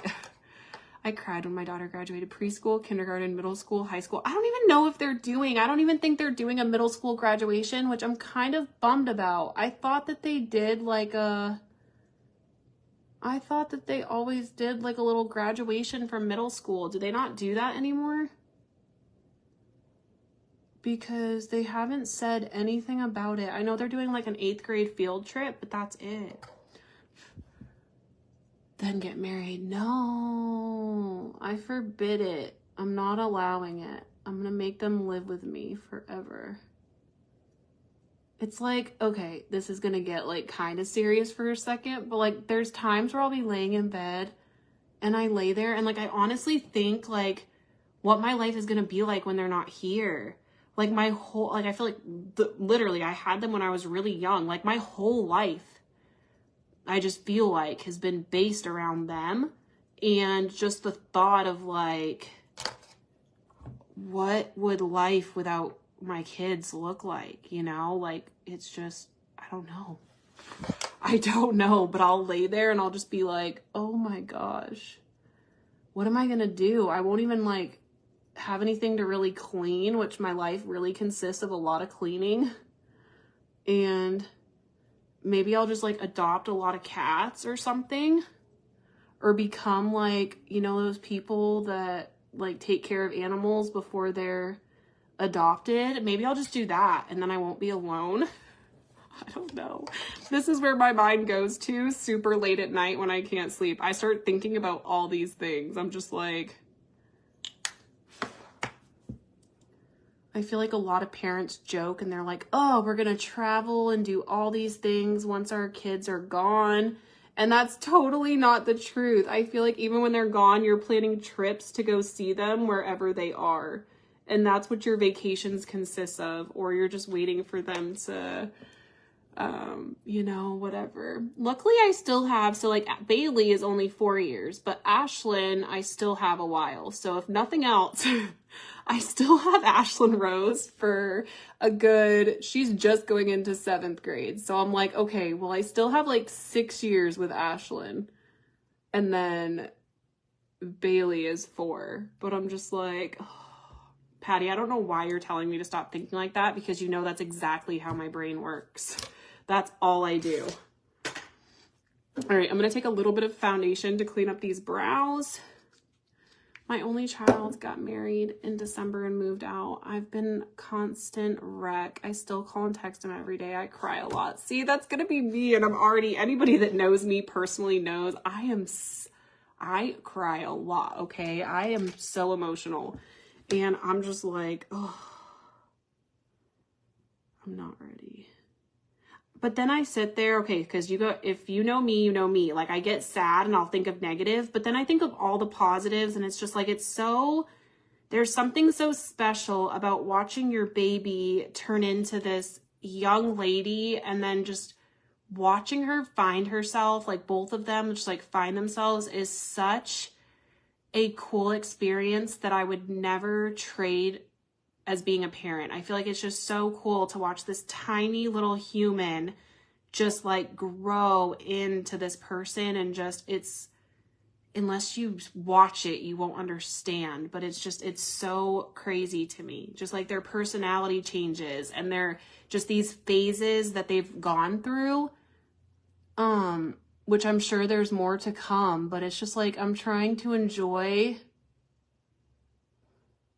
I cried when my daughter graduated preschool, kindergarten, middle school, high school. I don't even know if I don't even think they're doing a middle school graduation, which I'm kind of bummed about. I thought that they did like I thought that they always did like a little graduation from middle school. Do they not do that anymore? Because they haven't said anything about it. I know they're doing like an 8th grade field trip, but that's it. Then get married. No, I forbid it. I'm not allowing it. I'm gonna make them live with me forever. It's like, okay, this is gonna get like kind of serious for a second, but like there's times where I'll be laying in bed and I lay there and like I honestly think like what my life is gonna be like when they're not here. Like my whole, like I feel like literally I had them when I was really young. Like my whole life, I just feel like has been based around them. And just the thought of like, what would life without my kids look like, you know? Like, it's just, I don't know. I don't know, but I'll lay there and I'll just be like, oh my gosh, what am I gonna do? I won't even like have anything to really clean, which my life really consists of a lot of cleaning. And maybe I'll just like adopt a lot of cats or something, or become like, you know, those people that like take care of animals before they're adopted. Maybe I'll just do that and then I won't be alone. I don't know. This is where my mind goes to super late at night when I can't sleep. I start thinking about all these things. I'm just like, I feel like a lot of parents joke and they're like, oh, we're going to travel and do all these things once our kids are gone. And that's totally not the truth. I feel like even when they're gone, you're planning trips to go see them wherever they are. And that's what your vacations consist of. Or you're just waiting for them to, you know, whatever. Luckily, I still have, so like Bailey is only 4 years, but Ashlyn, I still have a while. So if nothing else, I still have Ashlyn Rose for a good, she's just going into 7th grade. So I'm like, okay, well, I still have like 6 years with Ashlyn. And then Bailey is 4. But I'm just like, oh, Patty, I don't know why you're telling me to stop thinking like that, because you know that's exactly how my brain works. That's all I do. All right, I'm going to take a little bit of foundation to clean up these brows. My only child got married in December and moved out. I've been constant wreck. I still call and text him every day. I cry a lot. See, that's going to be me. And I'm already, anybody that knows me personally knows I cry a lot, okay? I am so emotional. And I'm just like, oh, I'm not ready. But then I sit there, okay, because if you know me, you know me. Like, I get sad and I'll think of negative, but then I think of all the positives, and it's just like, there's something so special about watching your baby turn into this young lady, and then just watching her find herself, like both of them just like find themselves, is such a cool experience that I would never trade as being a parent. I feel like it's just so cool to watch this tiny little human just like grow into this person, and just, unless you watch it, you won't understand, but it's so crazy to me. Just like their personality changes, and they're just these phases that they've gone through, which I'm sure there's more to come, but it's just like, I'm trying to enjoy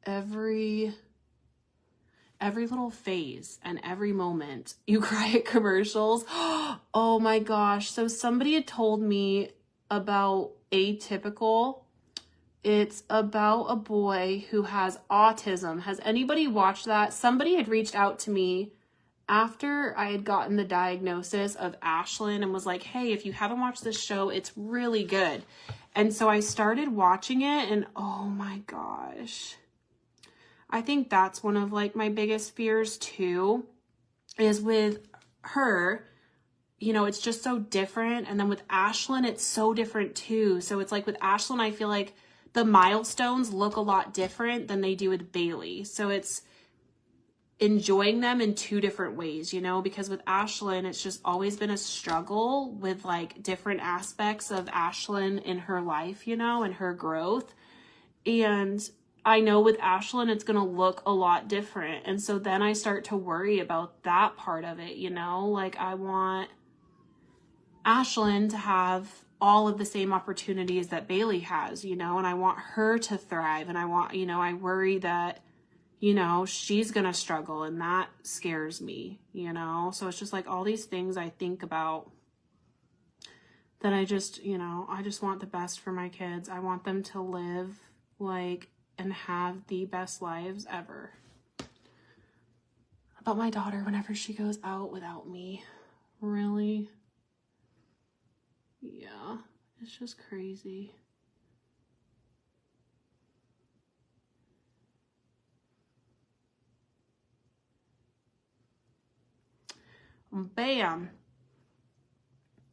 every little phase and every moment. You cry at commercials. Oh my gosh. So somebody had told me about Atypical. It's about a boy who has autism. Has anybody watched that? Somebody had reached out to me after I had gotten the diagnosis of Ashlyn and was like, hey, if you haven't watched this show, it's really good. And so I started watching it, and oh my gosh. I think that's one of like my biggest fears too, is with her, you know, it's just so different. And then with Ashlyn, it's so different too. So it's like with Ashlyn, I feel like the milestones look a lot different than they do with Bailey. So it's enjoying them in 2 different ways, you know, because with Ashlyn, it's just always been a struggle with like different aspects of Ashlyn in her life, you know, and her growth. And I know with Ashlyn, it's going to look a lot different. And so then I start to worry about that part of it, you know, like I want Ashlyn to have all of the same opportunities that Bailey has, you know, and I want her to thrive. And I want, you know, I worry that, you know, she's going to struggle, and that scares me, you know? So it's just like all these things I think about that I just, you know, I just want the best for my kids. I want them to live like and have the best lives ever. About my daughter, whenever she goes out without me, really? Yeah, it's just crazy. Bam.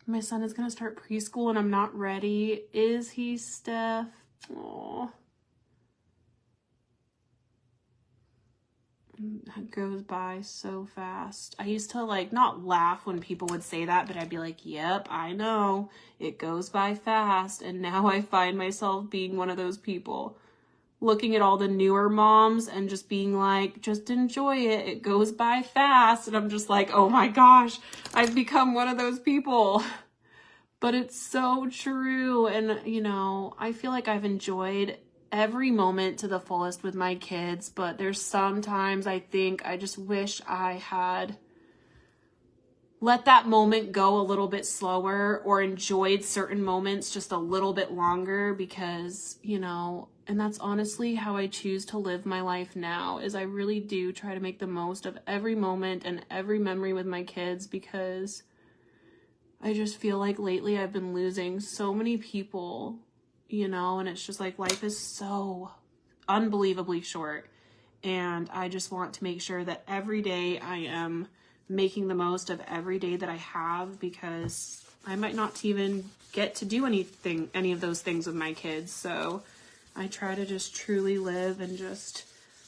My son is going to start preschool and I'm not ready. Is he, Steph? Aw. That goes by so fast. I used to like not laugh when people would say that, but I'd be like, yep, I know. It goes by fast. And now I find myself being one of those people. Looking at all the newer moms and just being like, just enjoy it. It goes by fast. And I'm just like, oh my gosh, I've become one of those people. But it's so true. And, you know, I feel like I've enjoyed every moment to the fullest with my kids. But there's sometimes I think I just wish I had let that moment go a little bit slower or enjoyed certain moments just a little bit longer because, you know, and that's honestly how I choose to live my life now, is I really do try to make the most of every moment and every memory with my kids, because I just feel like lately I've been losing so many people, you know, and it's just like life is so unbelievably short. And I just want to make sure that every day I am making the most of every day that I have, because I might not even get to do any of those things with my kids. So I try to just truly live and just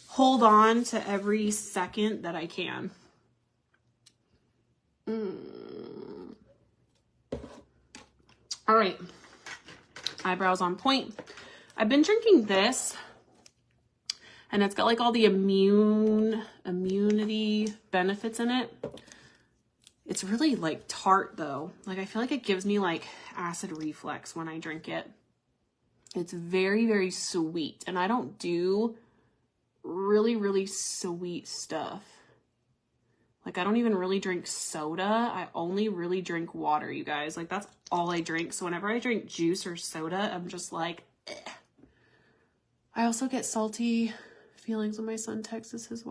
hold on to every second that I can. All right. Eyebrows on point. I've been drinking this, and it's got like all the immunity benefits in it. It's really like tart though. Like I feel like it gives me like acid reflux when I drink it. It's very, very sweet, and I don't do really, really sweet stuff. Like I don't even really drink soda. I only really drink water, you guys. Like that's all I drink. So whenever I drink juice or soda, I'm just like, eh. I also get salty feelings when my son texts his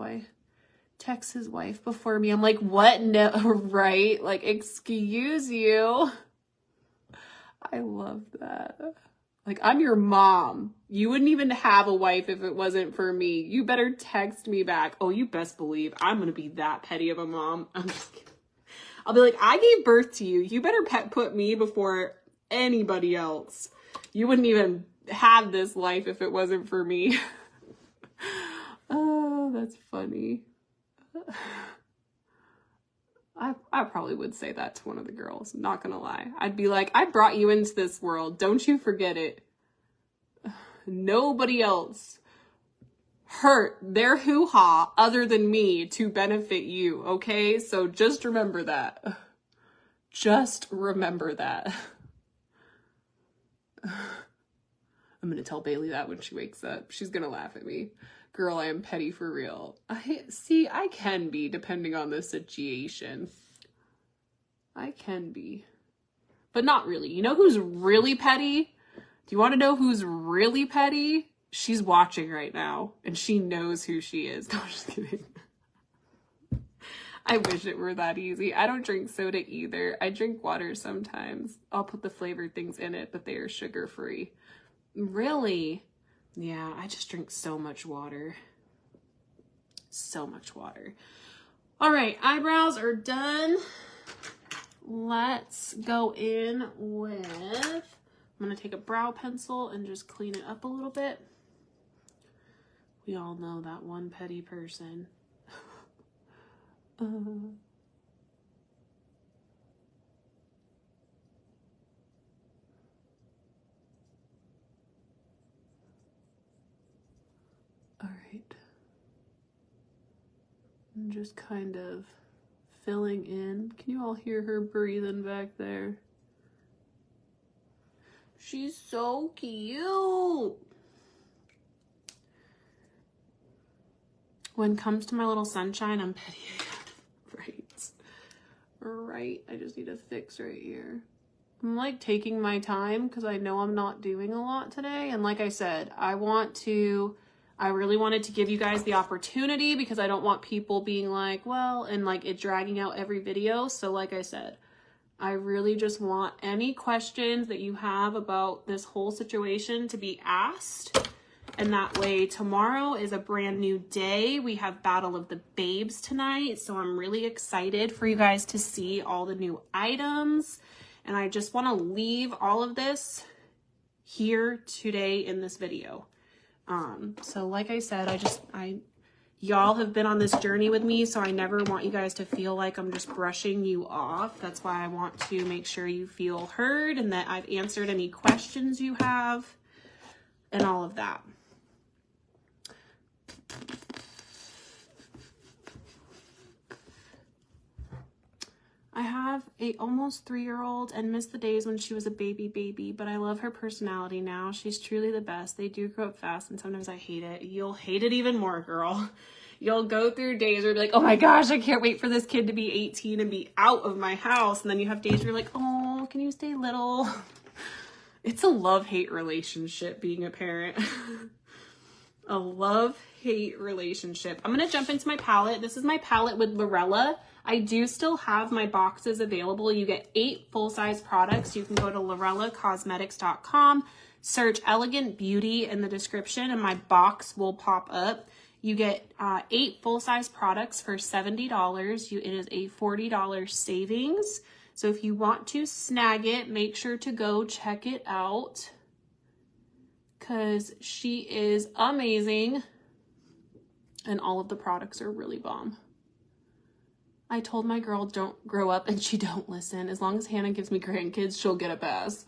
wife before me. I'm like, what? No, right? Like, excuse you. I love that. Like, I'm your mom. You wouldn't even have a wife if it wasn't for me. You better text me back. Oh, you best believe I'm going to be that petty of a mom. I'm just kidding. I'll be like, I gave birth to you. You better put me before anybody else. You wouldn't even have this life if it wasn't for me. Oh, that's funny. I probably would say that to one of the girls, not gonna lie. I'd be like, I brought you into this world. Don't you forget it. Nobody else hurt their hoo-ha other than me to benefit you, okay? So just remember that. Just remember that. I'm gonna tell Bailey that when she wakes up. She's gonna laugh at me. Girl, I am petty for real. I can be, depending on the situation. I can be. But not really. You know who's really petty? Do you want to know who's really petty? She's watching right now, and she knows who she is. No, I'm just kidding. I wish it were that easy. I don't drink soda either. I drink water sometimes. I'll put the flavored things in it, but they are sugar-free. Really? Yeah, I just drink so much water. So much water. All right, eyebrows are done. Let's go in with, I'm going to take a brow pencil and just clean it up a little bit. We all know that one petty person. All right. I'm just kind of filling in. Can you all hear her breathing back there? She's so cute. When it comes to my little sunshine, I'm petty again. Right. I just need to fix right here. I'm like taking my time because I know I'm not doing a lot today. And like I said, I really wanted to give you guys the opportunity because I don't want people being like, well, and like it dragging out every video. So like I said, I really just want any questions that you have about this whole situation to be asked. And that way tomorrow is a brand new day. We have Battle of the Babes tonight. So I'm really excited for you guys to see all the new items. And I just want to leave all of this here today in this video. So like I said, y'all have been on this journey with me, so I never want you guys to feel like I'm just brushing you off. That's why I want to make sure you feel heard and that I've answered any questions you have and all of that. I have a almost 3-year-old and miss the days when she was a baby, but I love her personality now. She's truly the best. They do grow up fast and sometimes I hate it. You'll hate it even more, girl. You'll go through days where you're like, oh my gosh, I can't wait for this kid to be 18 and be out of my house. And then you have days where you're like, oh, can you stay little? It's a love-hate relationship being a parent. A love-hate relationship. I'm going to jump into my palette. This is my palette with Lorella. I do still have my boxes available. You get 8 full-size products. You can go to lorellacosmetics.com, search Elegant Beauty in the description, and my box will pop up. You get 8 full-size products for $70. It is a $40 savings. So if you want to snag it, make sure to go check it out because she is amazing and all of the products are really bomb. I told my girl don't grow up and she don't listen. As long as Hannah gives me grandkids, she'll get a pass.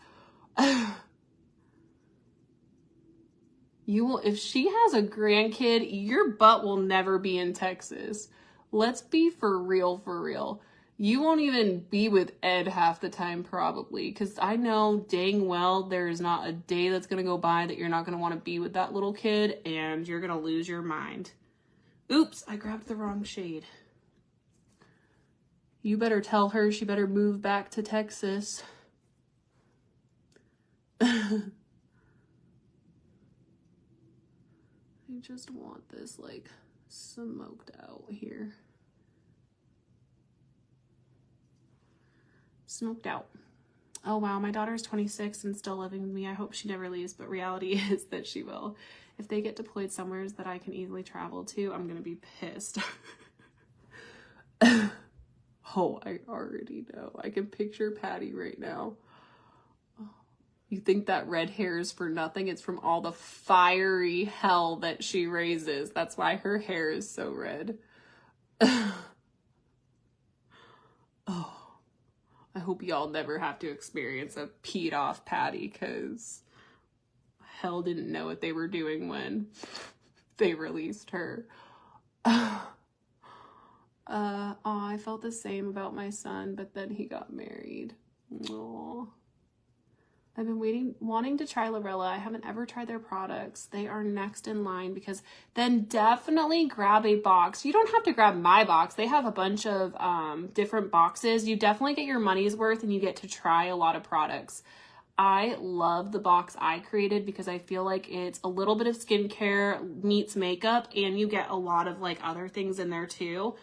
You will, if she has a grandkid, your butt will never be in Texas. Let's be for real, for real. You won't even be with Ed half the time probably, because I know dang well there is not a day that's going to go by that you're not going to want to be with that little kid and you're going to lose your mind. Oops, I grabbed the wrong shade. You better tell her she better move back to Texas. I just want this like smoked out here. Smoked out. Oh wow, my daughter is 26 and still living with me. I hope she never leaves, but reality is that she will. If they get deployed somewhere that I can easily travel to, I'm gonna be pissed. Oh, I already know. I can picture Patty right now. Oh, you think that red hair is for nothing? It's from all the fiery hell that she raises. That's why her hair is so red. Oh, I hope y'all never have to experience a peed off Patty because hell didn't know what they were doing when they released her. I felt the same about my son, but then he got married. Aww. I've been wanting to try Lorella. I haven't ever tried their products. They are next in line because then definitely grab a box. You don't have to grab my box. They have a bunch of different boxes. You definitely get your money's worth and you get to try a lot of products. I love the box I created because I feel like it's a little bit of skincare meets makeup and you get a lot of like other things in there too.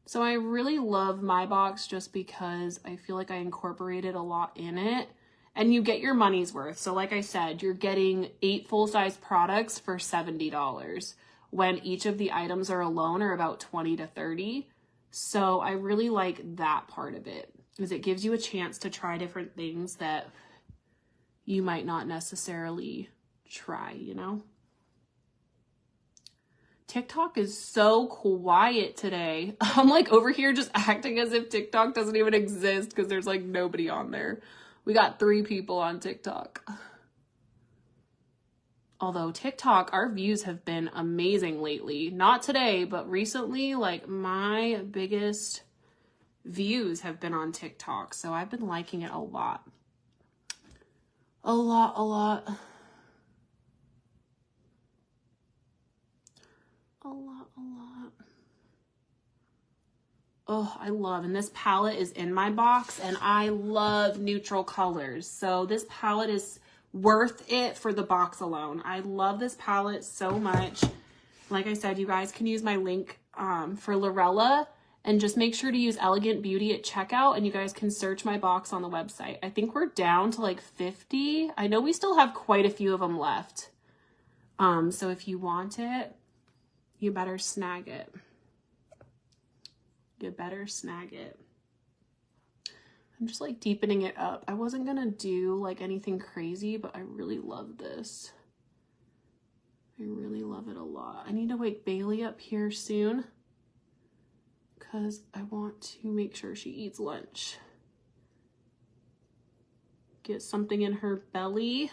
So I really love my box just because I feel like I incorporated a lot in it and you get your money's worth. So like I said, you're getting 8 full-size products for $70 when each of the items are alone are about 20 to 30. So I really like that part of it because it gives you a chance to try different things that you might not necessarily try, you know? TikTok is so quiet today. I'm like over here just acting as if TikTok doesn't even exist because there's like nobody on there. We got 3 people on TikTok. Although TikTok, our views have been amazing lately. Not today, but recently, like my biggest views have been on TikTok. So I've been liking it a lot. A lot. Oh, I love, and this palette is in my box, and I love neutral colors. So this palette is worth it for the box alone. I love this palette so much. Like I said, you guys can use my link for Lorella, and just make sure to use Elegant Beauty at checkout, and you guys can search my box on the website. I think we're down to like 50. I know we still have quite a few of them left. So if you want it, you better snag it. You better snag it. I'm just like deepening it up. I wasn't gonna do like anything crazy, but I really love this. I really love it a lot. I need to wake Bailey up here soon because I want to make sure she eats lunch. Get something in her belly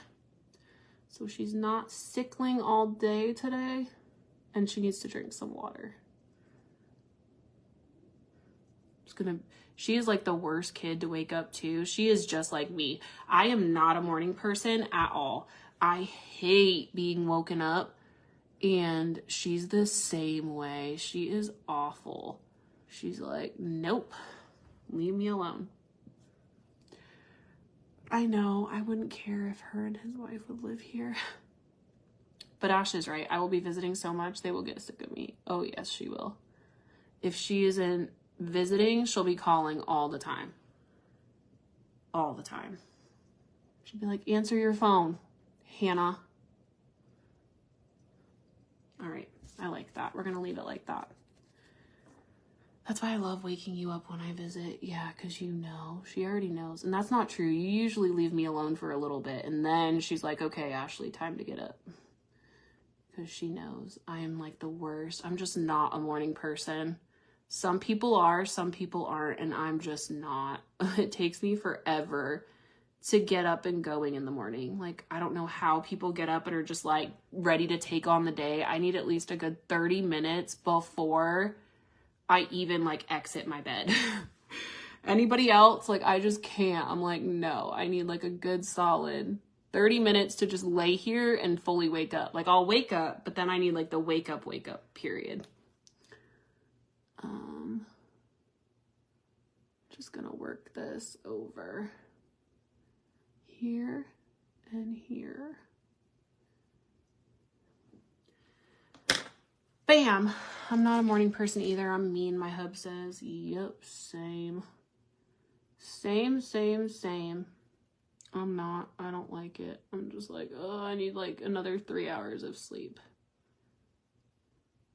so she's not sickling all day today, and she needs to drink some water. She is like the worst kid to wake up to. She is just like me. I am not a morning person at all. I hate being woken up, and she's the same way. She is awful. She's like, nope, leave me alone. I know, I wouldn't care if her and his wife would live here. But Ash is right. I will be visiting so much, they will get sick of me. Oh yes, she will. If she isn't visiting, she'll be calling all the time. All the time. She'll be like, answer your phone, Hannah. All right, I like that. We're gonna leave it like that. That's why I love waking you up when I visit. Yeah, because you know, she already knows. And that's not true. You usually leave me alone for a little bit, and then she's like, okay, Ashley, time to get up. Because she knows I am like the worst. I'm just not a morning person. Some people are, some people aren't, and I'm just not. It takes me forever to get up and going in the morning. Like, I don't know how people get up and are just like ready to take on the day. I need at least a good 30 minutes before I even like exit my bed. Anybody else, like, I just can't. I'm like, no, I need like a good solid 30 minutes to just lay here and fully wake up. Like, I'll wake up, but then I need like the wake up period. Just gonna work this over here and here. Bam. I'm not a morning person either. I'm mean, my hub says. Yep, same. Same. I'm not. I don't like it. I'm just like, oh, I need like another 3 hours of sleep.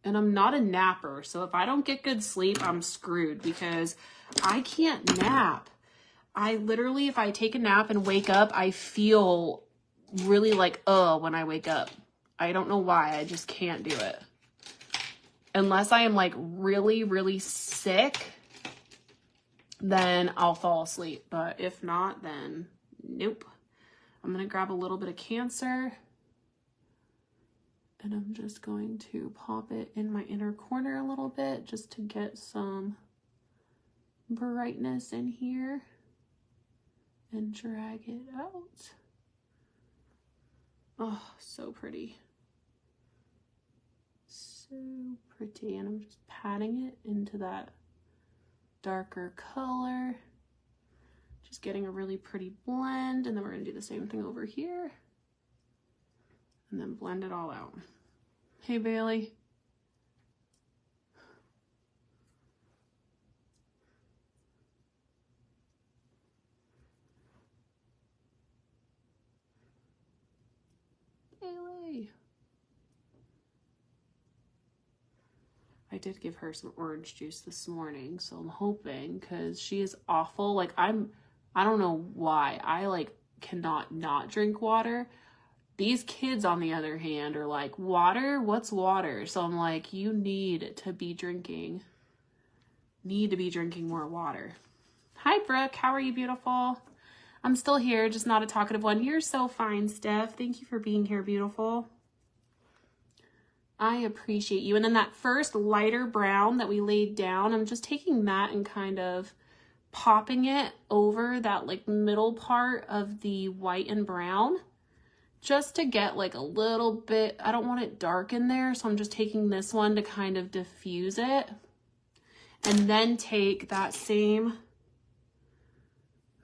And I'm not a napper, so if I don't get good sleep, I'm screwed because I can't nap. I literally, if I take a nap and wake up, I feel really like, when I wake up. I don't know why. I just can't do it. Unless I am like really, really sick, then I'll fall asleep. But if not, then nope. I'm going to grab a little bit of Cancer. And I'm just going to pop it in my inner corner a little bit just to get some brightness in here. And drag it out. Oh, so pretty. So pretty. And I'm just patting it into that darker color. Just getting a really pretty blend. And then we're going to do the same thing over here. And then blend it all out. Hey, Bailey. Bailey. I did give her some orange juice this morning, so I'm hoping, because she is awful. Like, I don't know why. I, like, cannot not drink water. These kids, on the other hand, are like, water? What's water? So I'm like, you need to be drinking more water. Hi, Brooke. How are you, beautiful? I'm still here, just not a talkative one. You're so fine, Steph. Thank you for being here, beautiful. I appreciate you. And then that first lighter brown that we laid down, I'm just taking that and kind of popping it over that like middle part of the white and brown, just to get like a little bit, I don't want it dark in there, so I'm just taking this one to kind of diffuse it. And then take that same,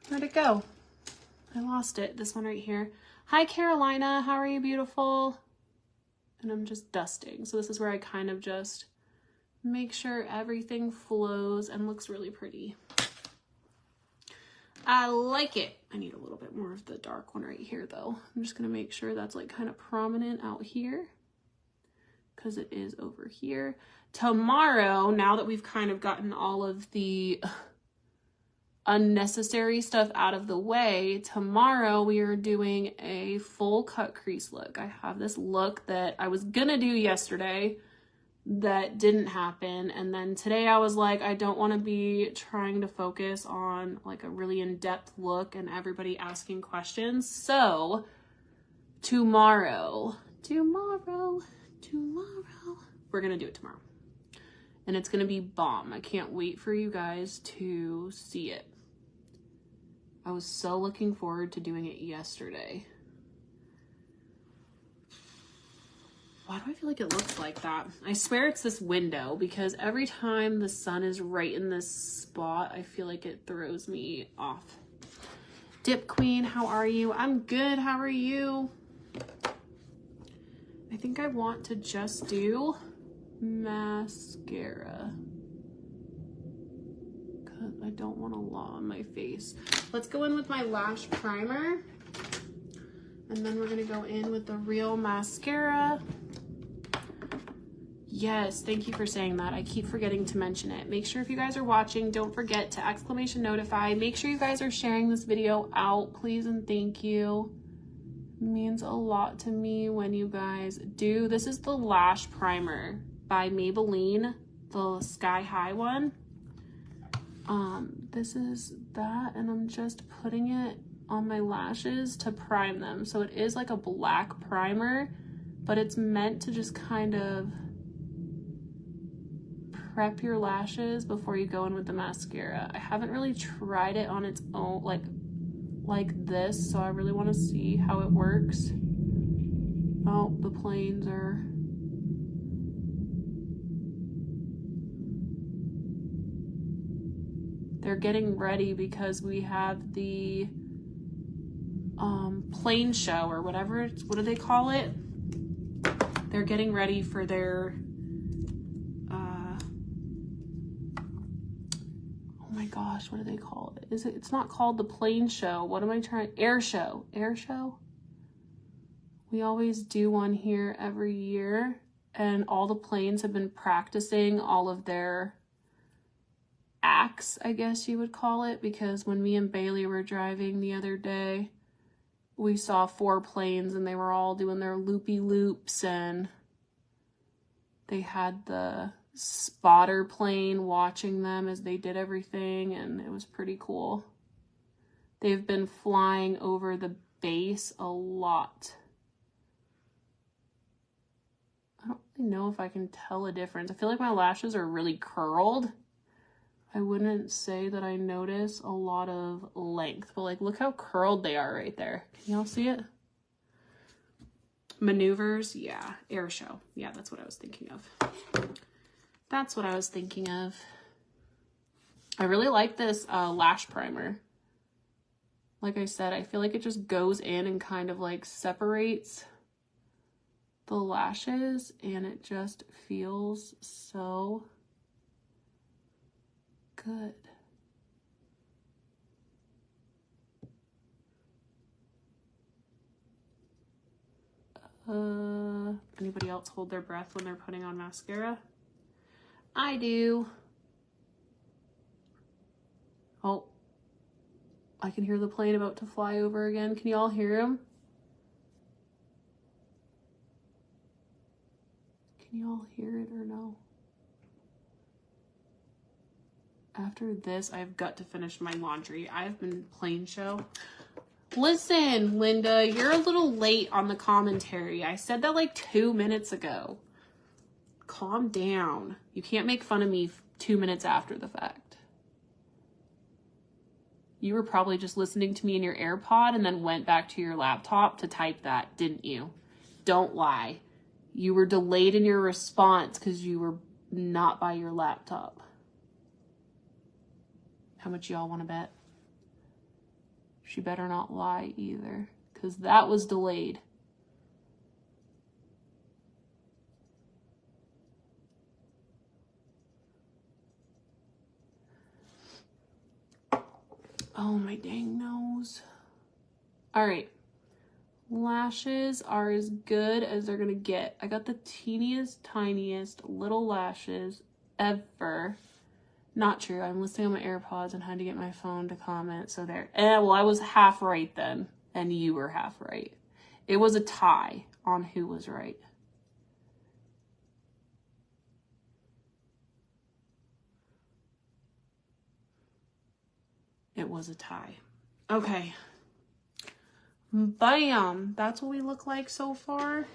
where'd it go? I lost it, this one right here. Hi, Carolina, how are you, beautiful? And I'm just dusting. So this is where I kind of just make sure everything flows and looks really pretty. I like it. I need a little bit more of the dark one right here though. I'm just gonna make sure that's like kind of prominent out here. because it is over here. Tomorrow, now that we've kind of gotten all of the unnecessary stuff out of the way, tomorrow we are doing a full cut crease look. I have this look that I was gonna do yesterday that didn't happen, and then today I was like, I don't want to be trying to focus on like a really in-depth look and everybody asking questions. So tomorrow we're gonna do it tomorrow, and it's gonna be bomb. I can't wait for you guys to see it. I was so looking forward to doing it yesterday. Why do I feel like it looks like that? I swear it's this window, because every time the sun is right in this spot, I feel like it throws me off. Dip Queen, how are you? I'm good, how are you? I think I want to just do mascara, because I don't want a lot on my face. Let's go in with my lash primer, and then we're gonna go in with the real mascara. Yes, thank you for saying that. I keep forgetting to mention it. Make sure if you guys are watching, don't forget to exclamation notify. Make sure you guys are sharing this video out, please and thank you. It means a lot to me when you guys do. This is the lash primer by Maybelline, the Sky High one. This is that, and I'm just putting it on my lashes to prime them. So it is like a black primer, but it's meant to just kind of prep your lashes before you go in with the mascara. I haven't really tried it on its own like this, so I really want to see how it works. Oh, the planes are... They're getting ready because we have the plane show or whatever. What do they call it? They're getting ready for their oh my gosh, what do they call it? It's not called the plane show. What am I trying? Air show. Air show? We always do one here every year, and all the planes have been practicing all of their acts, I guess you would call it, because when me and Bailey were driving the other day, we saw 4 planes and they were all doing their loopy loops, and they had the spotter plane watching them as they did everything, and it was pretty cool. They've been flying over the base a lot. I don't really know if I can tell a difference. I feel like my lashes are really curled. I wouldn't say that I notice a lot of length, but like, look how curled they are right there. Can y'all see it? Maneuvers, yeah. Air show. Yeah, that's what I was thinking of. That's what I was thinking of. I really like this lash primer. Like I said, I feel like it just goes in and kind of like separates the lashes, and it just feels so good. Anybody else hold their breath when they're putting on mascara? I do. Oh, I can hear the plane about to fly over again. Can you all hear him? Can you all hear it or no? After this, I've got to finish my laundry. I've been plane show. Listen, Linda, you're a little late on the commentary. I said that like 2 minutes ago. Calm down. You can't make fun of me 2 minutes after the fact. You were probably just listening to me in your AirPod and then went back to your laptop to type that, didn't you? Don't lie. You were delayed in your response because you were not by your laptop. How much y'all want to bet? She better not lie either, because that was delayed. Oh, my dang nose. All right. lashes are as good as they're gonna get. I got the teeniest, tiniest little lashes ever. Not true. I'm listening on my AirPods and had to get my phone to comment. So there. Well, I was half right then, and you were half right. It was a tie on who was right. It was a tie. Okay. Bam! That's what we look like so far.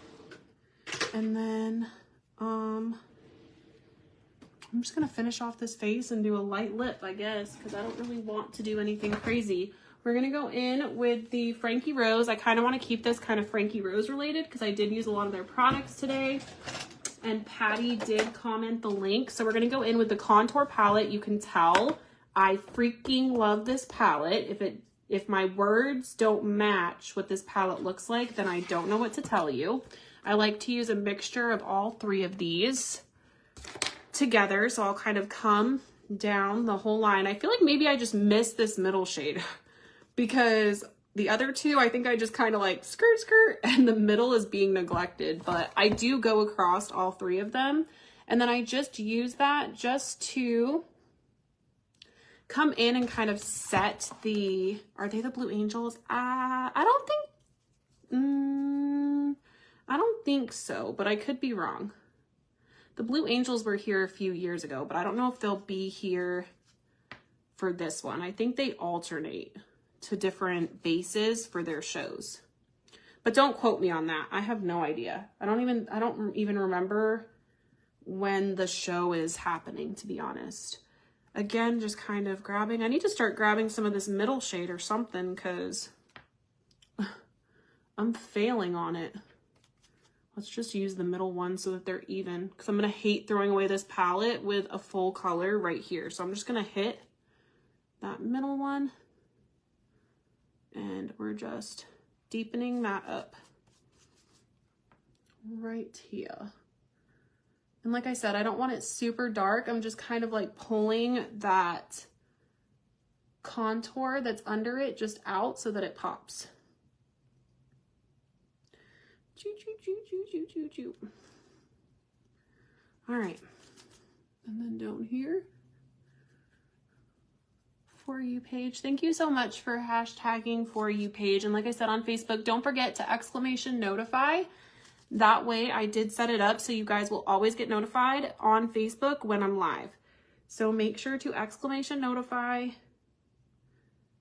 And then, I'm just gonna finish off this face and do a light lip, I guess, because I don't really want to do anything crazy. We're gonna go in with the Frankie Rose. I kind of want to keep this kind of Frankie Rose related because I did use a lot of their products today. And Patty did comment the link. So we're gonna go in with the contour palette. You can tell I freaking love this palette. If my words don't match what this palette looks like, then I don't know what to tell you. I like to use a mixture of all three of these together, so I'll kind of come down the whole line. I feel like maybe I just missed this middle shade because the other two, I think I just kind of like skirt, and the middle is being neglected, but I do go across all three of them. And then I just use that just to come in and kind of set the, are they the Blue Angels? I don't think so, but I could be wrong. The Blue Angels were here a few years ago, but I don't know if they'll be here for this one. I think they alternate to different bases for their shows, but don't quote me on that. I have no idea. I don't even remember when the show is happening, to be honest. Again, just kind of grabbing. I need to start grabbing some of this middle shade or something because I'm failing on it. Let's just use the middle one so that they're even, because I'm going to hate throwing away this palette with a full color right here. So I'm just going to hit that middle one and we're just deepening that up right here. And like I said, I don't want it super dark. I'm just kind of like pulling that contour that's under it just out so that it pops. Choo, choo, choo, choo, choo, choo, choo. All right. And then down here, For You page. Thank you so much for hashtagging For You page. And like I said on Facebook, don't forget to ! notify. That way I did set it up so you guys will always get notified on Facebook when I'm live. So make sure to ! notify.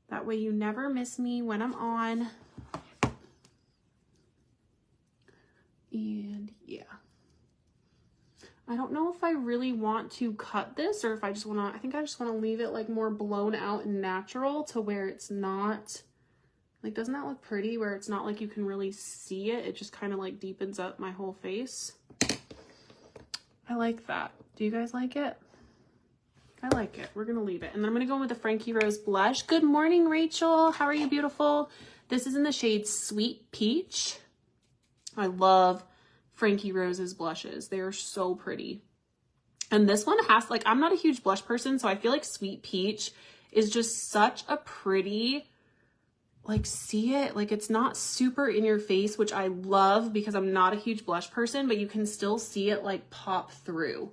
That way you never miss me when I'm on. And yeah. I don't know if I really want to cut this or if I just want to, I think I just want to leave it like more blown out and natural to where it's not, like, doesn't that look pretty where it's not like you can really see it? It just kind of like deepens up my whole face. I like that. Do you guys like it? I like it. We're going to leave it. And then I'm going to go in with the Frankie Rose blush. Good morning, Rachel. How are you, beautiful? This is in the shade Sweet Peach. I love Frankie Rose's blushes. They are so pretty. And this one has, like, I'm not a huge blush person, so I feel like Sweet Peach is just such a pretty, like, see it? Like, it's not super in your face, which I love because I'm not a huge blush person, but you can still see it, like, pop through.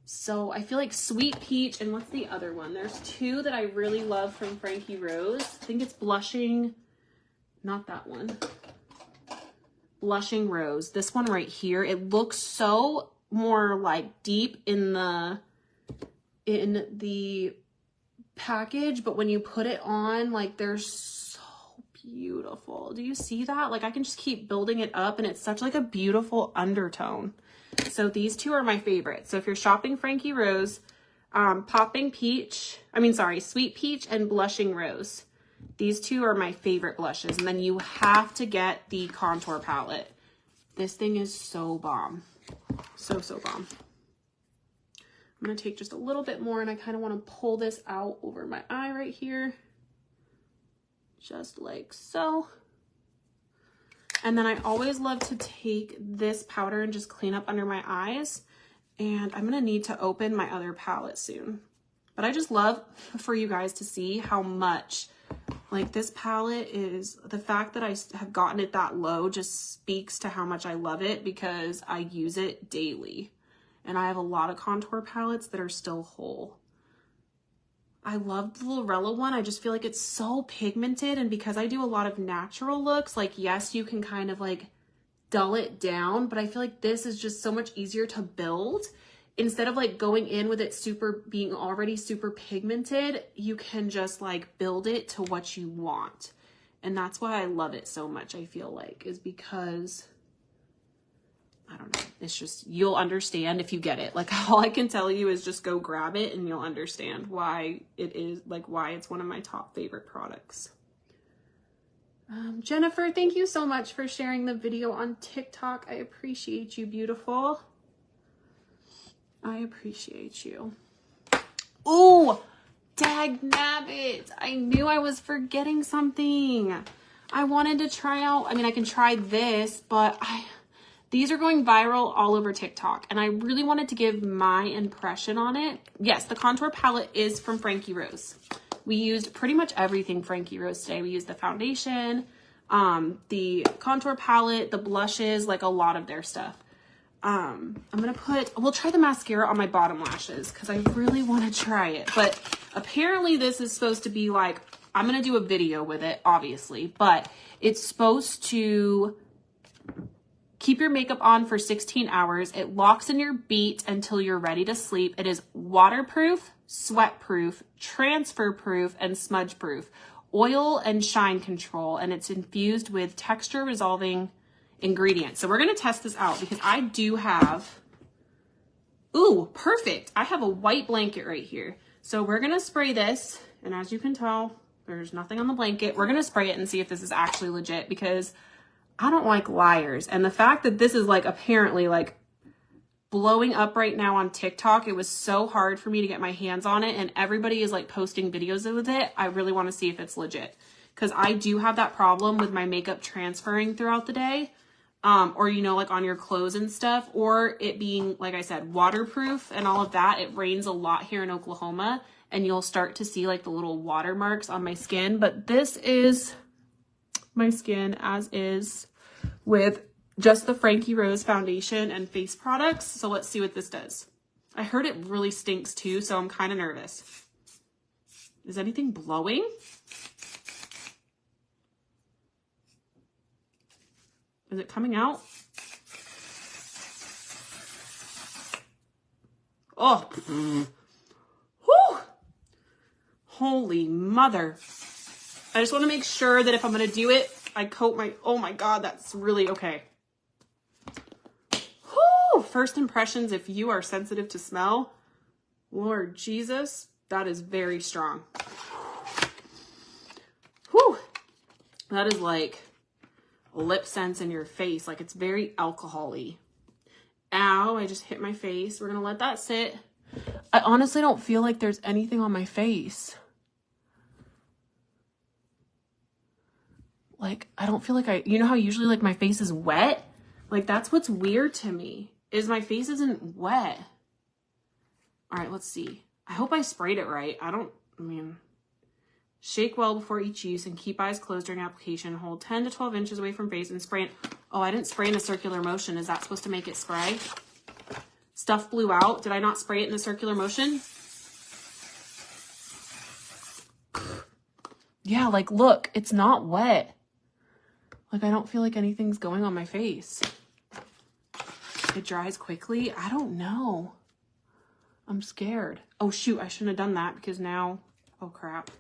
So I feel like Sweet Peach, and what's the other one? There's two that I really love from Frankie Rose. I think it's Blushing, not that one. Blushing Rose. This one right here. It looks so more like deep in the package, but when you put it on, like, they're so beautiful. Do you see that? Like, I can just keep building it up and it's such like a beautiful undertone. So these two are my favorites. So if you're shopping Frankie Rose, Sweet Peach and Blushing Rose. These two are my favorite blushes. And then you have to get the contour palette. This thing is so bomb. So, so bomb. I'm going to take just a little bit more and I kind of want to pull this out over my eye right here. Just like so. And then I always love to take this powder and just clean up under my eyes. And I'm going to need to open my other palette soon. But I just love for you guys to see how much Like this palette is, the fact that I have gotten it that low just speaks to how much I love it because I use it daily. And I have a lot of contour palettes that are still whole. I love the Lorella one. I just feel like it's so pigmented, and because I do a lot of natural looks, like yes, you can kind of like dull it down, but I feel like this is just so much easier to build. Instead of like going in with it being already super pigmented, you can just like build it to what you want. And that's why I love it so much, I feel like, is because, I don't know, it's just, you'll understand if you get it. Like all I can tell you is just go grab it and you'll understand why it is, like why it's one of my top favorite products. Jennifer, thank you so much for sharing the video on TikTok. I appreciate you, beautiful. I appreciate you. Oh, dag nabbit. I knew I was forgetting something. I wanted to try out, I mean, I can try this, but these are going viral all over TikTok, and I really wanted to give my impression on it. Yes, the contour palette is from Frankie Rose. We used pretty much everything Frankie Rose today. We used the foundation, the contour palette, the blushes, like a lot of their stuff. We'll try the mascara on my bottom lashes because I really want to try it. But apparently this is supposed to be like, I'm going to do a video with it, obviously, but it's supposed to keep your makeup on for 16 hours. It locks in your beat until you're ready to sleep. It is waterproof, sweat-proof, transfer-proof, and smudge-proof. Oil and shine control, and it's infused with texture-resolving ingredients. So we're going to test this out because I do have, ooh, perfect. I have a white blanket right here. So we're going to spray this, and as you can tell, there's nothing on the blanket. We're going to spray it and see if this is actually legit because I don't like liars. And the fact that this is like apparently like blowing up right now on TikTok, it was so hard for me to get my hands on it, and everybody is like posting videos with it. I really want to see if it's legit because I do have that problem with my makeup transferring throughout the day. Or, you know, like on your clothes and stuff, or it being, like I said, waterproof and all of that. It rains a lot here in Oklahoma, and you'll start to see like the little watermarks on my skin. But this is my skin as is with just the Frankie Rose foundation and face products. So let's see what this does. I heard it really stinks too, so I'm kind of nervous. Is anything blowing? Is it coming out? Oh, whew. Holy mother. I just want to make sure that if I'm going to do it, I coat my, oh my God, that's really okay. Whew. First impressions, if you are sensitive to smell, Lord Jesus, that is very strong. Whew. That is like lip sense in your face. Like it's very alcohol-y. Ow, I just hit my face. We're gonna let that sit. I honestly don't feel like there's anything on my face. Like, I don't feel like you know how usually like my face is wet? Like that's what's weird to me, is my face isn't wet. All right, let's see. I hope I sprayed it right. Shake well before each use and keep eyes closed during application. Hold 10 to 12 inches away from face and spray it. Oh, I didn't spray in a circular motion. Is that supposed to make it spray? Stuff blew out. Did I not spray it in a circular motion? Yeah, like look, it's not wet. Like I don't feel like anything's going on my face. It dries quickly. I don't know. I'm scared. Oh shoot, I shouldn't have done that because now, oh crap.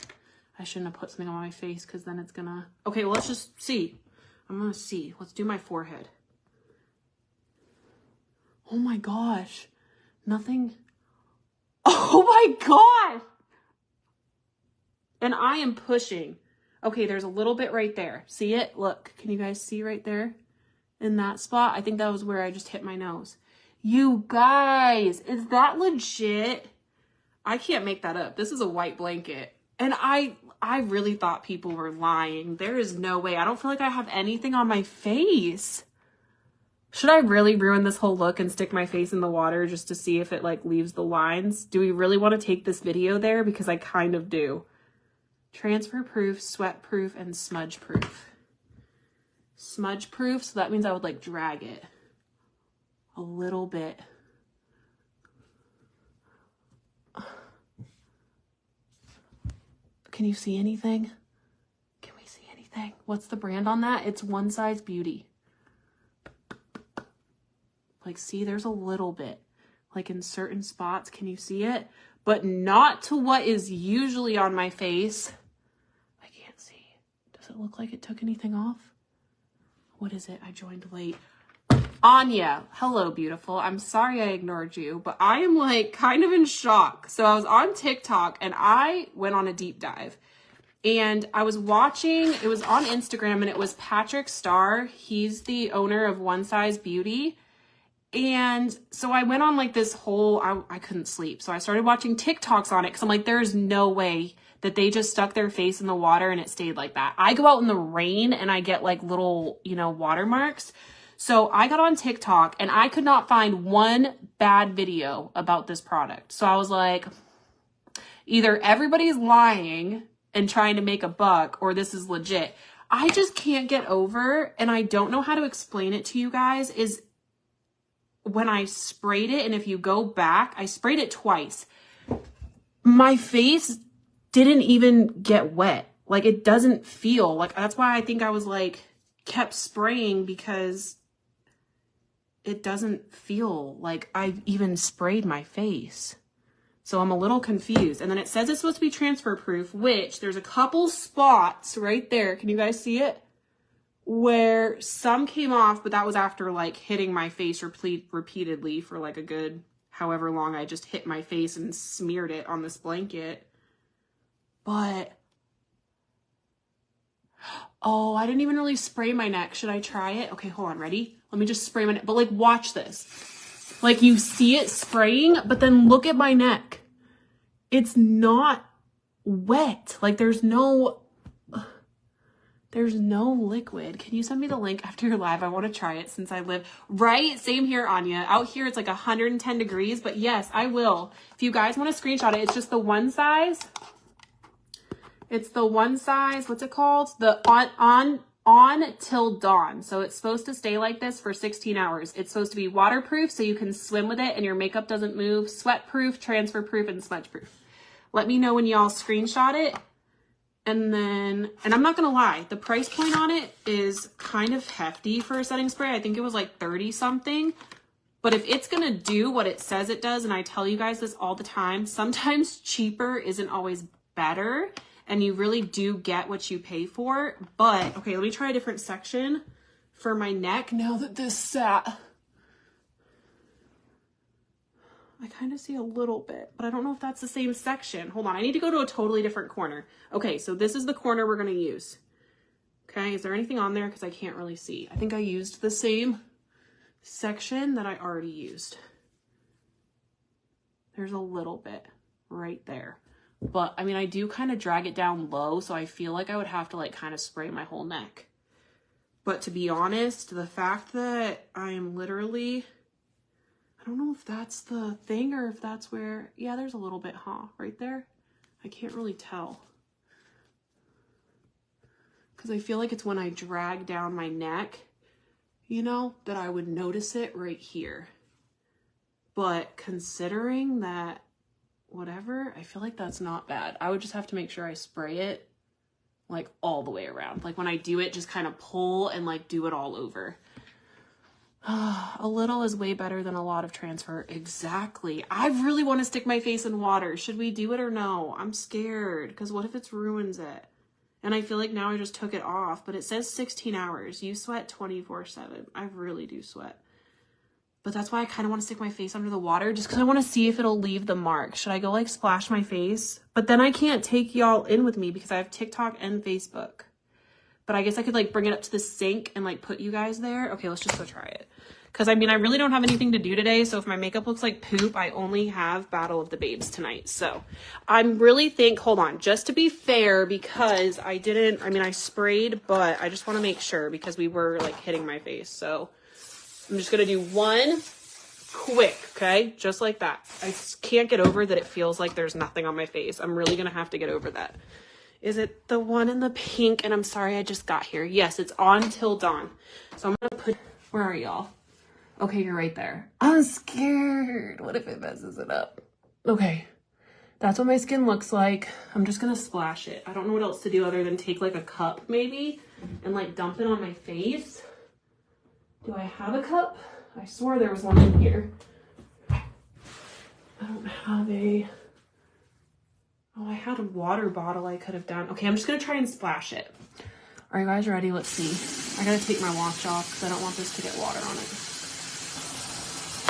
I shouldn't have put something on my face because then it's gonna... Okay, well, let's just see. I'm gonna see. Let's do my forehead. Oh my gosh. Nothing... Oh my god! And I am pushing. Okay, there's a little bit right there. See it? Look, can you guys see right there? In that spot? I think that was where I just hit my nose. You guys, is that legit? I can't make that up. This is a white blanket. And I really thought people were lying. There is no way. I don't feel like I have anything on my face. Should I really ruin this whole look and stick my face in the water just to see if it like leaves the lines? Do we really want to take this video there? Because I kind of do. transfer proof, sweat proof, and smudge proof. Smudge proof, so that means I would like drag it a little bit. Can you see anything? Can we see anything? What's the brand on that? It's One Size Beauty. Like, see, there's a little bit, like in certain spots. Can you see it? But not to what is usually on my face. I can't see. Does it look like it took anything off? What is it? I joined late. Anya, hello, beautiful. I'm sorry I ignored you, but I am like kind of in shock. So I was on TikTok and I went on a deep dive and I was watching, it was on Instagram and it was Patrick Starr. He's the owner of One Size Beauty. And so I went on like this whole, I couldn't sleep. So I started watching TikToks on it because I'm like, there's no way that they just stuck their face in the water and it stayed like that. I go out in the rain and I get like little, you know, watermarks. So I got on TikTok and I could not find one bad video about this product. So I was like, either everybody's lying and trying to make a buck or this is legit. I just can't get over, and I don't know how to explain it to you guys, is when I sprayed it, and if you go back, I sprayed it twice. My face didn't even get wet. Like, it doesn't feel like, that's why I think I was like, kept spraying, because it doesn't feel like I've even sprayed my face. So I'm a little confused. And then it says it's supposed to be transfer proof, which there's a couple spots right there. Can you guys see it? Where some came off, but that was after like hitting my face repeatedly for like a good however long I just hit my face and smeared it on this blanket. But, oh, I didn't even really spray my neck. Should I try it? Okay, hold on, ready? Let me just spray my neck. But like, watch this. Like, you see it spraying, but then look at my neck. It's not wet. Like, there's no liquid. Can you send me the link after your live? I want to try it since I live right. Same here, Anya. Out here, it's like 110 degrees, but yes, I will. If you guys want to screenshot it, it's just the One Size. It's the One Size, what's it called? The on till dawn. So it's supposed to stay like this for 16 hours. It's supposed to be waterproof so you can swim with it and your makeup doesn't move. Sweat proof, transfer proof, and smudge proof. Let me know when y'all screenshot it. And then, and I'm not gonna lie, the price point on it is kind of hefty for a setting spray. I think it was like 30 something. But if it's gonna do what it says it does, and I tell you guys this all the time, sometimes cheaper isn't always better. And you really do get what you pay for. But, okay, let me try a different section for my neck now that this sat. I kind of see a little bit, but I don't know if that's the same section. Hold on, I need to go to a totally different corner. Okay, so this is the corner we're gonna use. Okay, is there anything on there? Because I can't really see. I think I used the same section that I already used. There's a little bit right there. But, I mean, I do kind of drag it down low, so I feel like I would have to, like, kind of spray my whole neck. But to be honest, the fact that I am literally, I don't know if that's the thing or if that's where, yeah, there's a little bit, huh? Right there? I can't really tell. Because I feel like it's when I drag down my neck, you know, that I would notice it right here. But considering that, whatever, I feel like that's not bad. I would just have to make sure I spray it like all the way around. Like when I do it, just kind of pull and like do it all over. A little is way better than a lot of transfer. Exactly. I really want to stick my face in water. Should we do it or no? I'm scared because what if it ruins it? And I feel like now I just took it off, but it says 16 hours. You sweat 24/7. I really do sweat. But that's why I kind of want to stick my face under the water just because I want to see if it'll leave the mark. Should I go like splash my face? But then I can't take y'all in with me because I have TikTok and Facebook. But I guess I could like bring it up to the sink and like put you guys there. Okay, let's just go try it. Because I mean, I really don't have anything to do today. So if my makeup looks like poop, I only have Battle of the Babes tonight. So I'm really hold on, just to be fair, because I sprayed, but I just want to make sure because we were like hitting my face. So I'm just going to do one quick, okay? Just like that. I can't get over that it feels like there's nothing on my face. I'm really going to have to get over that. Is it the one in the pink? And I'm sorry, I just got here. Yes, it's on Till Dawn. So I'm gonna put, where are y'all? Okay, you're right there. I'm scared. What if it messes it up? Okay, that's what my skin looks like. I'm just gonna splash it. I don't know what else to do other than take like a cup maybe and like dump it on my face. Do I have a cup? I swore there was one in here. I don't have a, oh, I had a water bottle I could have done. Okay, I'm just gonna try and splash it. Are you guys ready? Let's see. I gotta take my watch off because I don't want this to get water on it.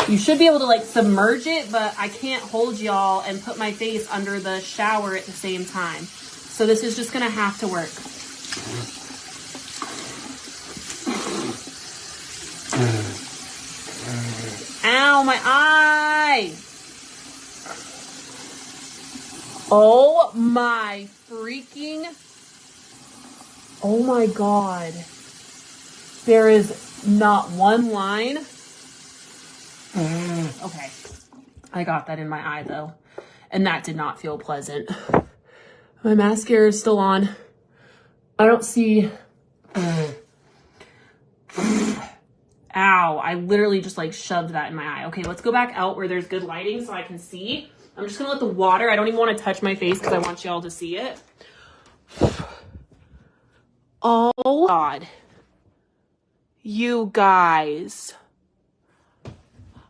You should be able to like submerge it, but I can't hold y'all and put my face under the shower at the same time. So this is just gonna have to work. Ow, my eye! Oh my freaking, oh my God. There is not one line. Okay, I got that in my eye though, and that did not feel pleasant. My mascara is still on. I don't see, ow, I literally just like shoved that in my eye. Okay, let's go back out where there's good lighting so I can see. I'm just gonna let the water, I don't even want to touch my face because I want y'all to see it. Oh God. You guys.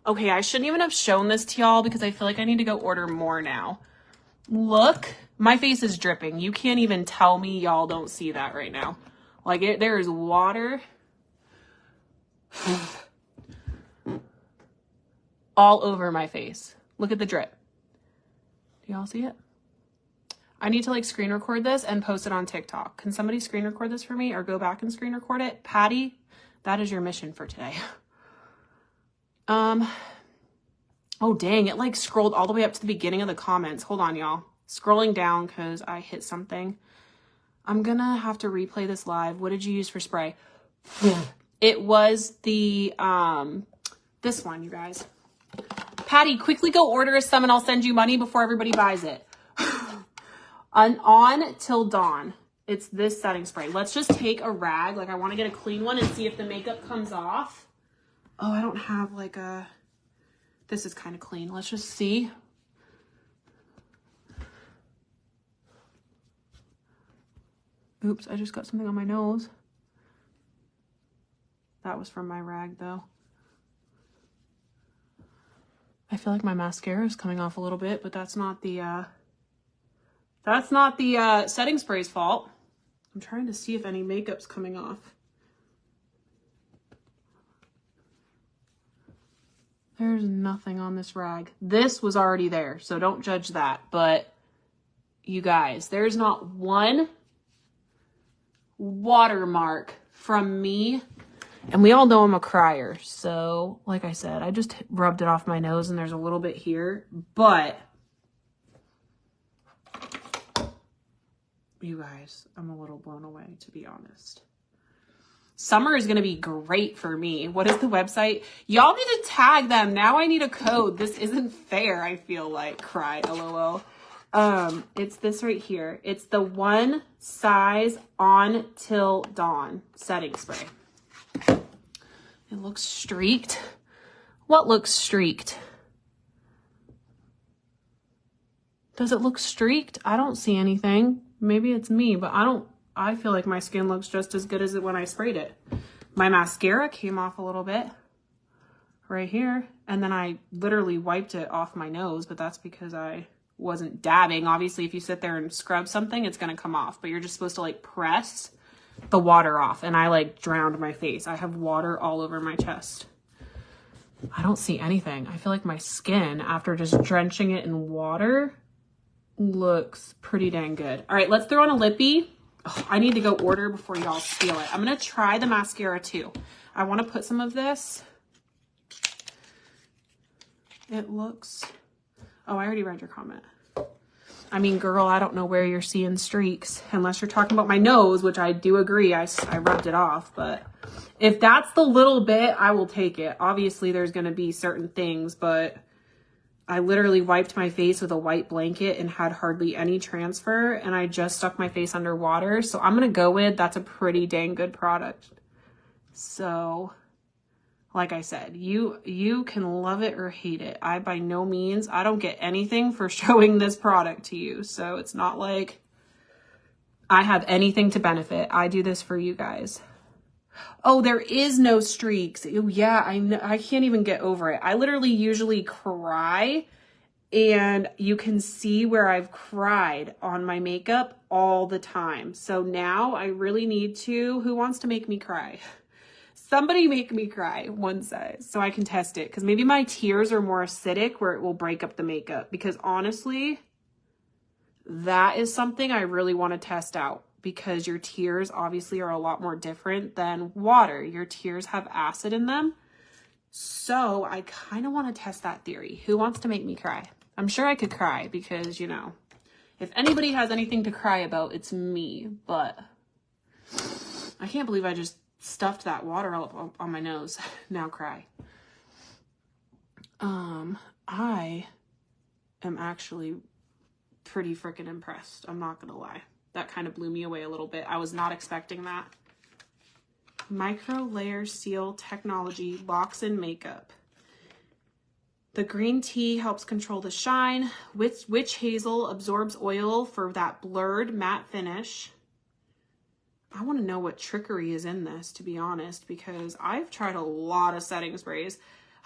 Okay, I shouldn't even have shown this to y'all because I feel like I need to go order more now. Look, my face is dripping. You can't even tell me y'all don't see that right now. Like there is water all over my face. Look at the drip. Do y'all see it? I need to like screen record this and post it on TikTok. Can somebody screen record this for me or go back and screen record it? Patty, that is your mission for today. Oh dang, it like scrolled all the way up to the beginning of the comments. Hold on, y'all. Scrolling down because I hit something. I'm gonna have to replay this live. What did you use for spray? It was the, this one, you guys. Patty, quickly go order some and I'll send you money before everybody buys it. On Till Dawn. It's this setting spray. Let's just take a rag. Like I want to get a clean one and see if the makeup comes off. Oh, I don't have like a, this is kind of clean. Let's just see. Oops, I just got something on my nose. That was from my rag though. I feel like my mascara is coming off a little bit, but that's not the setting spray's fault. I'm trying to see if any makeup's coming off. There's nothing on this rag. This was already there, so don't judge that. But you guys, there's not one watermark from me. And we all know I'm a crier. So like I said, I just rubbed it off my nose and there's a little bit here. But you guys, I'm a little blown away, to be honest. Summer is going to be great for me. What is the website? Y'all need to tag them. Now I need a code. This isn't fair, I feel like. Cry, LOL. It's this right here. It's the one size on Till Dawn setting spray. It looks streaked. What looks streaked? Does it look streaked? I don't see anything. Maybe it's me, but I feel like my skin looks just as good as it when I sprayed it. My mascara came off a little bit right here. And then I literally wiped it off my nose, but that's because I wasn't dabbing. Obviously, if you sit there and scrub something, it's going to come off, but you're just supposed to like press the water off. And I like drowned my face. I have water all over my chest. I don't see anything. I feel like my skin, after just drenching it in water, looks pretty dang good. All right, let's throw on a lippy. Oh, I need to go order before y'all steal it. I'm going to try the mascara too. I want to put some of this. It looks, oh, I already read your comment. I mean, girl, I don't know where you're seeing streaks unless you're talking about my nose, which I do agree. I rubbed it off, but if that's the little bit, I will take it. Obviously there's going to be certain things, but I literally wiped my face with a white blanket and had hardly any transfer, and I just stuck my face under water. So I'm going to go with that's a pretty dang good product. So like I said, you can love it or hate it. I by no means, I don't get anything for showing this product to you. So it's not like I have anything to benefit. I do this for you guys. Oh, there is no streaks. Oh, yeah, I know. I can't even get over it. I literally usually cry, and you can see where I've cried on my makeup all the time. So now I really need to, who wants to make me cry? Somebody make me cry, one says, so I can test it. Because maybe my tears are more acidic where it will break up the makeup. Because honestly, that is something I really want to test out. Because your tears obviously are a lot more different than water. Your tears have acid in them. So I kind of want to test that theory. Who wants to make me cry? I'm sure I could cry because, you know, if anybody has anything to cry about, it's me. But I can't believe I just stuffed that water all on my nose. Now cry. I am actually pretty freaking impressed. I'm not going to lie. That kind of blew me away a little bit. I was not expecting that. Micro Layer Seal Technology locks in makeup. The green tea helps control the shine. Witch hazel absorbs oil for that blurred matte finish. I want to know what trickery is in this, to be honest, because I've tried a lot of setting sprays.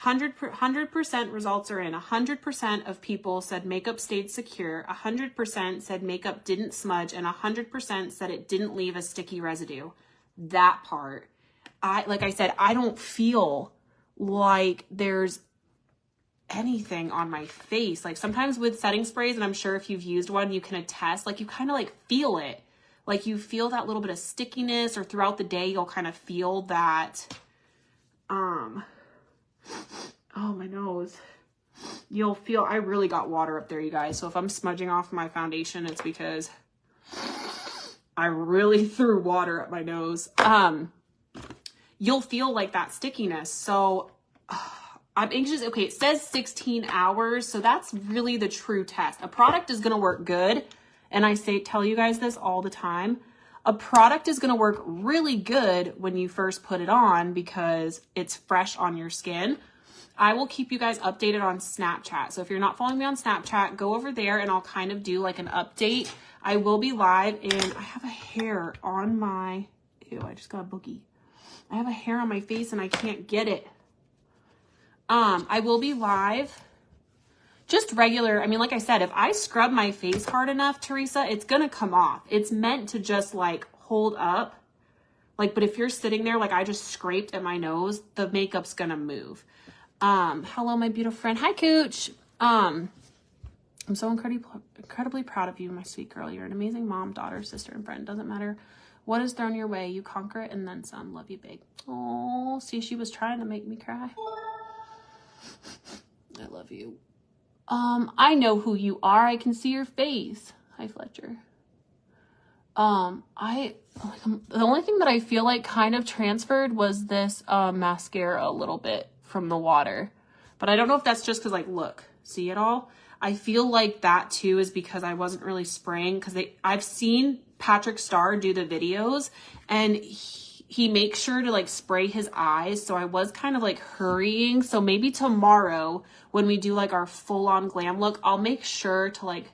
100% results are in. 100% of people said makeup stayed secure. 100% said makeup didn't smudge, and 100% said it didn't leave a sticky residue. That part, like I said, I don't feel like there's anything on my face. Like sometimes with setting sprays, and I'm sure if you've used one, you can attest, like you kind of like feel it. Like you feel that little bit of stickiness, or throughout the day, you'll kind of feel that, oh, my nose. You'll feel, I really got water up there, you guys. So if I'm smudging off my foundation, it's because I really threw water up my nose. You'll feel like that stickiness. So I'm anxious. Okay, it says 16 hours. So that's really the true test. A product is going to work good. And I tell you guys this all the time. A product is going to work really good when you first put it on because it's fresh on your skin. I will keep you guys updated on Snapchat. So if you're not following me on Snapchat, go over there and I'll kind of do like an update. I will be live, and I have a hair on my, ew, I just got a boogie. I have a hair on my face and I can't get it. I will be live. Just regular, I mean, like I said, if I scrub my face hard enough, Teresa, it's going to come off. It's meant to just like hold up. Like, but if you're sitting there, like I just scraped at my nose, the makeup's going to move. Hello, my beautiful friend. Hi, Cooch. I'm so incredibly proud of you, my sweet girl. You're an amazing mom, daughter, sister, and friend. Doesn't matter what is thrown your way. You conquer it and then some. Love you, big. Oh, see, she was trying to make me cry. I love you. I know who you are. I can see your face. Hi, Fletcher. The only thing that I feel like kind of transferred was this mascara a little bit from the water. But I don't know if that's just because, like, look, see it all? I feel like that too is because I wasn't really spraying, because I've seen Patrick Starr do the videos, and he makes sure to like spray his eyes. So I was kind of like hurrying. So maybe tomorrow when we do like our full on glam look, I'll make sure to like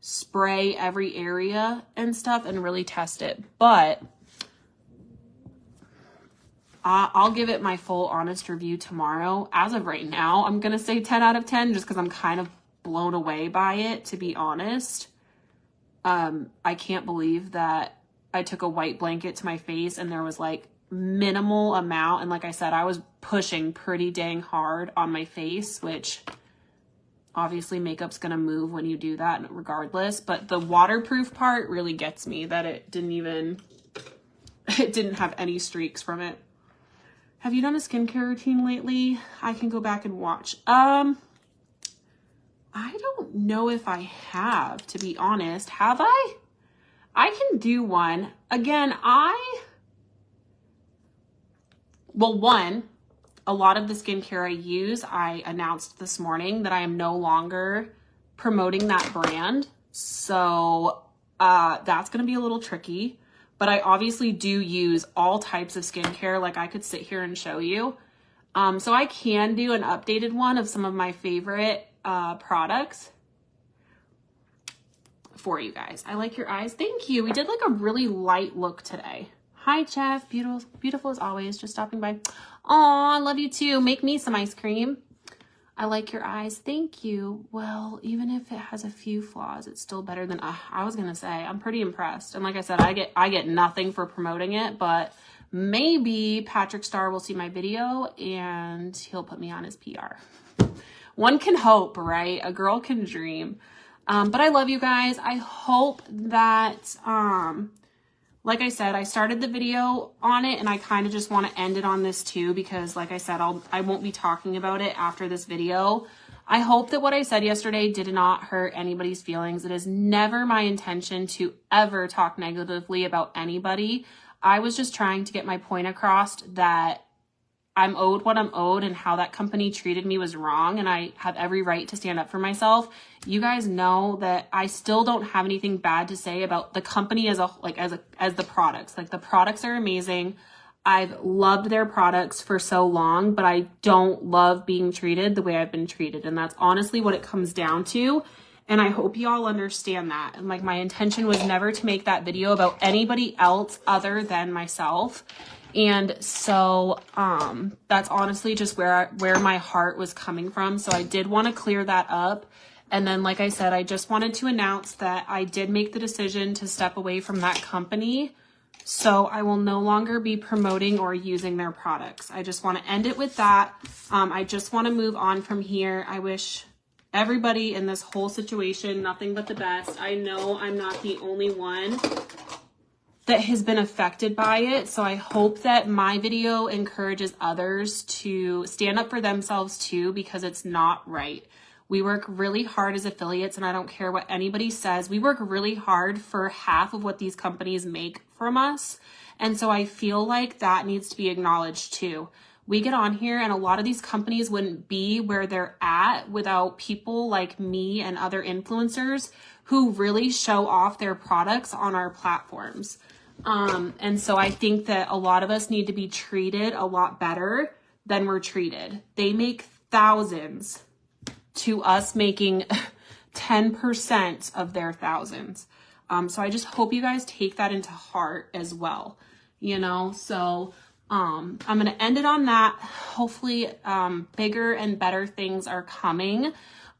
spray every area and stuff and really test it. But I'll give it my full honest review tomorrow. As of right now, I'm going to say 10 out of 10 just because I'm kind of blown away by it, to be honest. I can't believe that I took a white blanket to my face and there was like minimal amount. And like I said, I was pushing pretty dang hard on my face, which obviously makeup's going to move when you do that regardless. But the waterproof part really gets me, that it didn't have any streaks from it. Have you done a skincare routine lately? I can go back and watch. I don't know if I have, to be honest. Have I? I can do one. Again, one, a lot of the skincare I use, I announced this morning that I am no longer promoting that brand. So that's going to be a little tricky, but I obviously do use all types of skincare. Like I could sit here and show you. So I can do an updated one of some of my favorite products for you guys. I like your eyes. Thank you. We did like a really light look today. Hi, Jeff. Beautiful, beautiful as always. Just stopping by. Aw, I love you too. Make me some ice cream. I like your eyes. Thank you. Well, even if it has a few flaws, it's still better than, I was going to say, I'm pretty impressed. And like I said, I get nothing for promoting it, but maybe Patrick Starr will see my video and he'll put me on his PR. One can hope, right? A girl can dream. But I love you guys. I hope that, like I said, I started the video on it and I kind of just want to end it on this too, because like I said, I won't be talking about it after this video. I hope that what I said yesterday did not hurt anybody's feelings. It is never my intention to ever talk negatively about anybody. I was just trying to get my point across that I'm owed what I'm owed, and how that company treated me was wrong, and I have every right to stand up for myself. You guys know that I still don't have anything bad to say about the company as the products. Like, the products are amazing. I've loved their products for so long, but I don't love being treated the way I've been treated, and that's honestly what it comes down to. And I hope y'all understand that. And like, my intention was never to make that video about anybody else other than myself. And so that's honestly just where my heart was coming from. So I did want to clear that up. And then, like I said, I just wanted to announce that I did make the decision to step away from that company. So I will no longer be promoting or using their products. I just want to end it with that. I just want to move on from here. I wish everybody in this whole situation nothing but the best. I know I'm not the only one that has been affected by it. So I hope that my video encourages others to stand up for themselves too, because it's not right. We work really hard as affiliates, and I don't care what anybody says. We work really hard for half of what these companies make from us. And so I feel like that needs to be acknowledged too. We get on here and a lot of these companies wouldn't be where they're at without people like me and other influencers who really show off their products on our platforms. And so I think that a lot of us need to be treated a lot better than we're treated. They make thousands to us making 10% of their thousands. So I just hope you guys take that into heart as well, you know? So, I'm going to end it on that. Hopefully, bigger and better things are coming.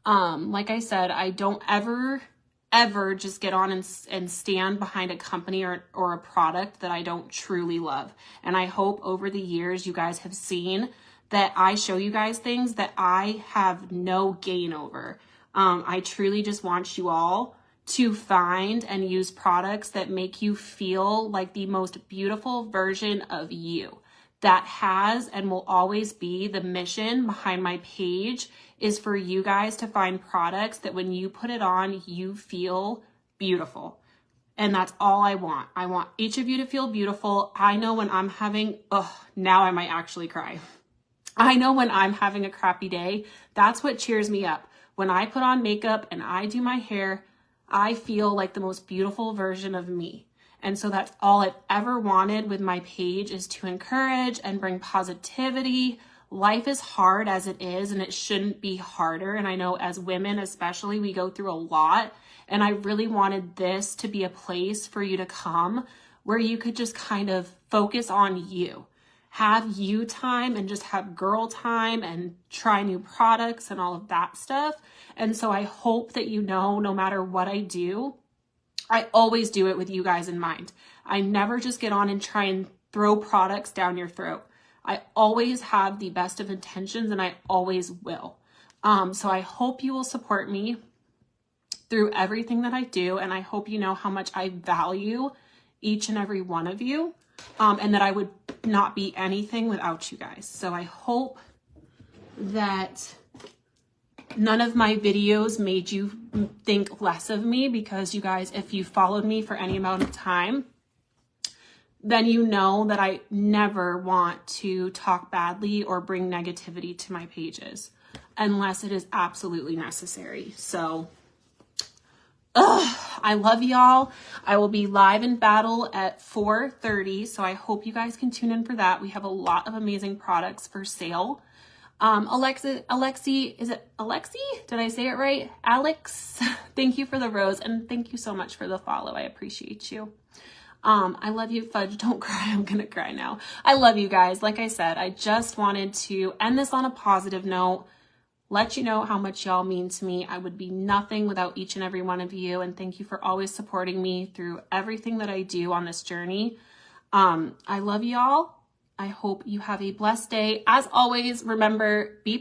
Like I said, I don't ever just get on and stand behind a company or a product that I don't truly love. And I hope over the years you guys have seen that I show you guys things that I have no gain over. I truly just want you all to find and use products that make you feel like the most beautiful version of you. That has and will always be the mission behind my page, is for you guys to find products that when you put it on, you feel beautiful. And that's all I want. I want each of you to feel beautiful. I know when I'm having, now I might actually cry. I know when I'm having a crappy day, that's what cheers me up. When I put on makeup and I do my hair, I feel like the most beautiful version of me. And so that's all I've ever wanted with my page, is to encourage and bring positivity. Life is hard as it is, and it shouldn't be harder. And I know as women especially, we go through a lot. And I really wanted this to be a place for you to come where you could just kind of focus on you. Have you time and just have girl time and try new products and all of that stuff. And so I hope that you know, no matter what I do, I always do it with you guys in mind. I never just get on and try and throw products down your throat. I always have the best of intentions, and I always will. So I hope you will support me through everything that I do. And I hope you know how much I value each and every one of you, and that I would not be anything without you guys. So I hope that none of my videos made you think less of me, because you guys, if you followed me for any amount of time, then you know that I never want to talk badly or bring negativity to my pages unless it is absolutely necessary. So, I love y'all. I will be live in battle at 4:30. So I hope you guys can tune in for that. We have a lot of amazing products for sale. Alexi, is it Alexi? Did I say it right? Alex, thank you for the rose and thank you so much for the follow. I appreciate you. I love you, Fudge. Don't cry. I'm gonna cry now. I love you guys. Like I said, I just wanted to end this on a positive note, let you know how much y'all mean to me. I would be nothing without each and every one of you. And thank you for always supporting me through everything that I do on this journey. I love y'all. I hope you have a blessed day. As always, remember, be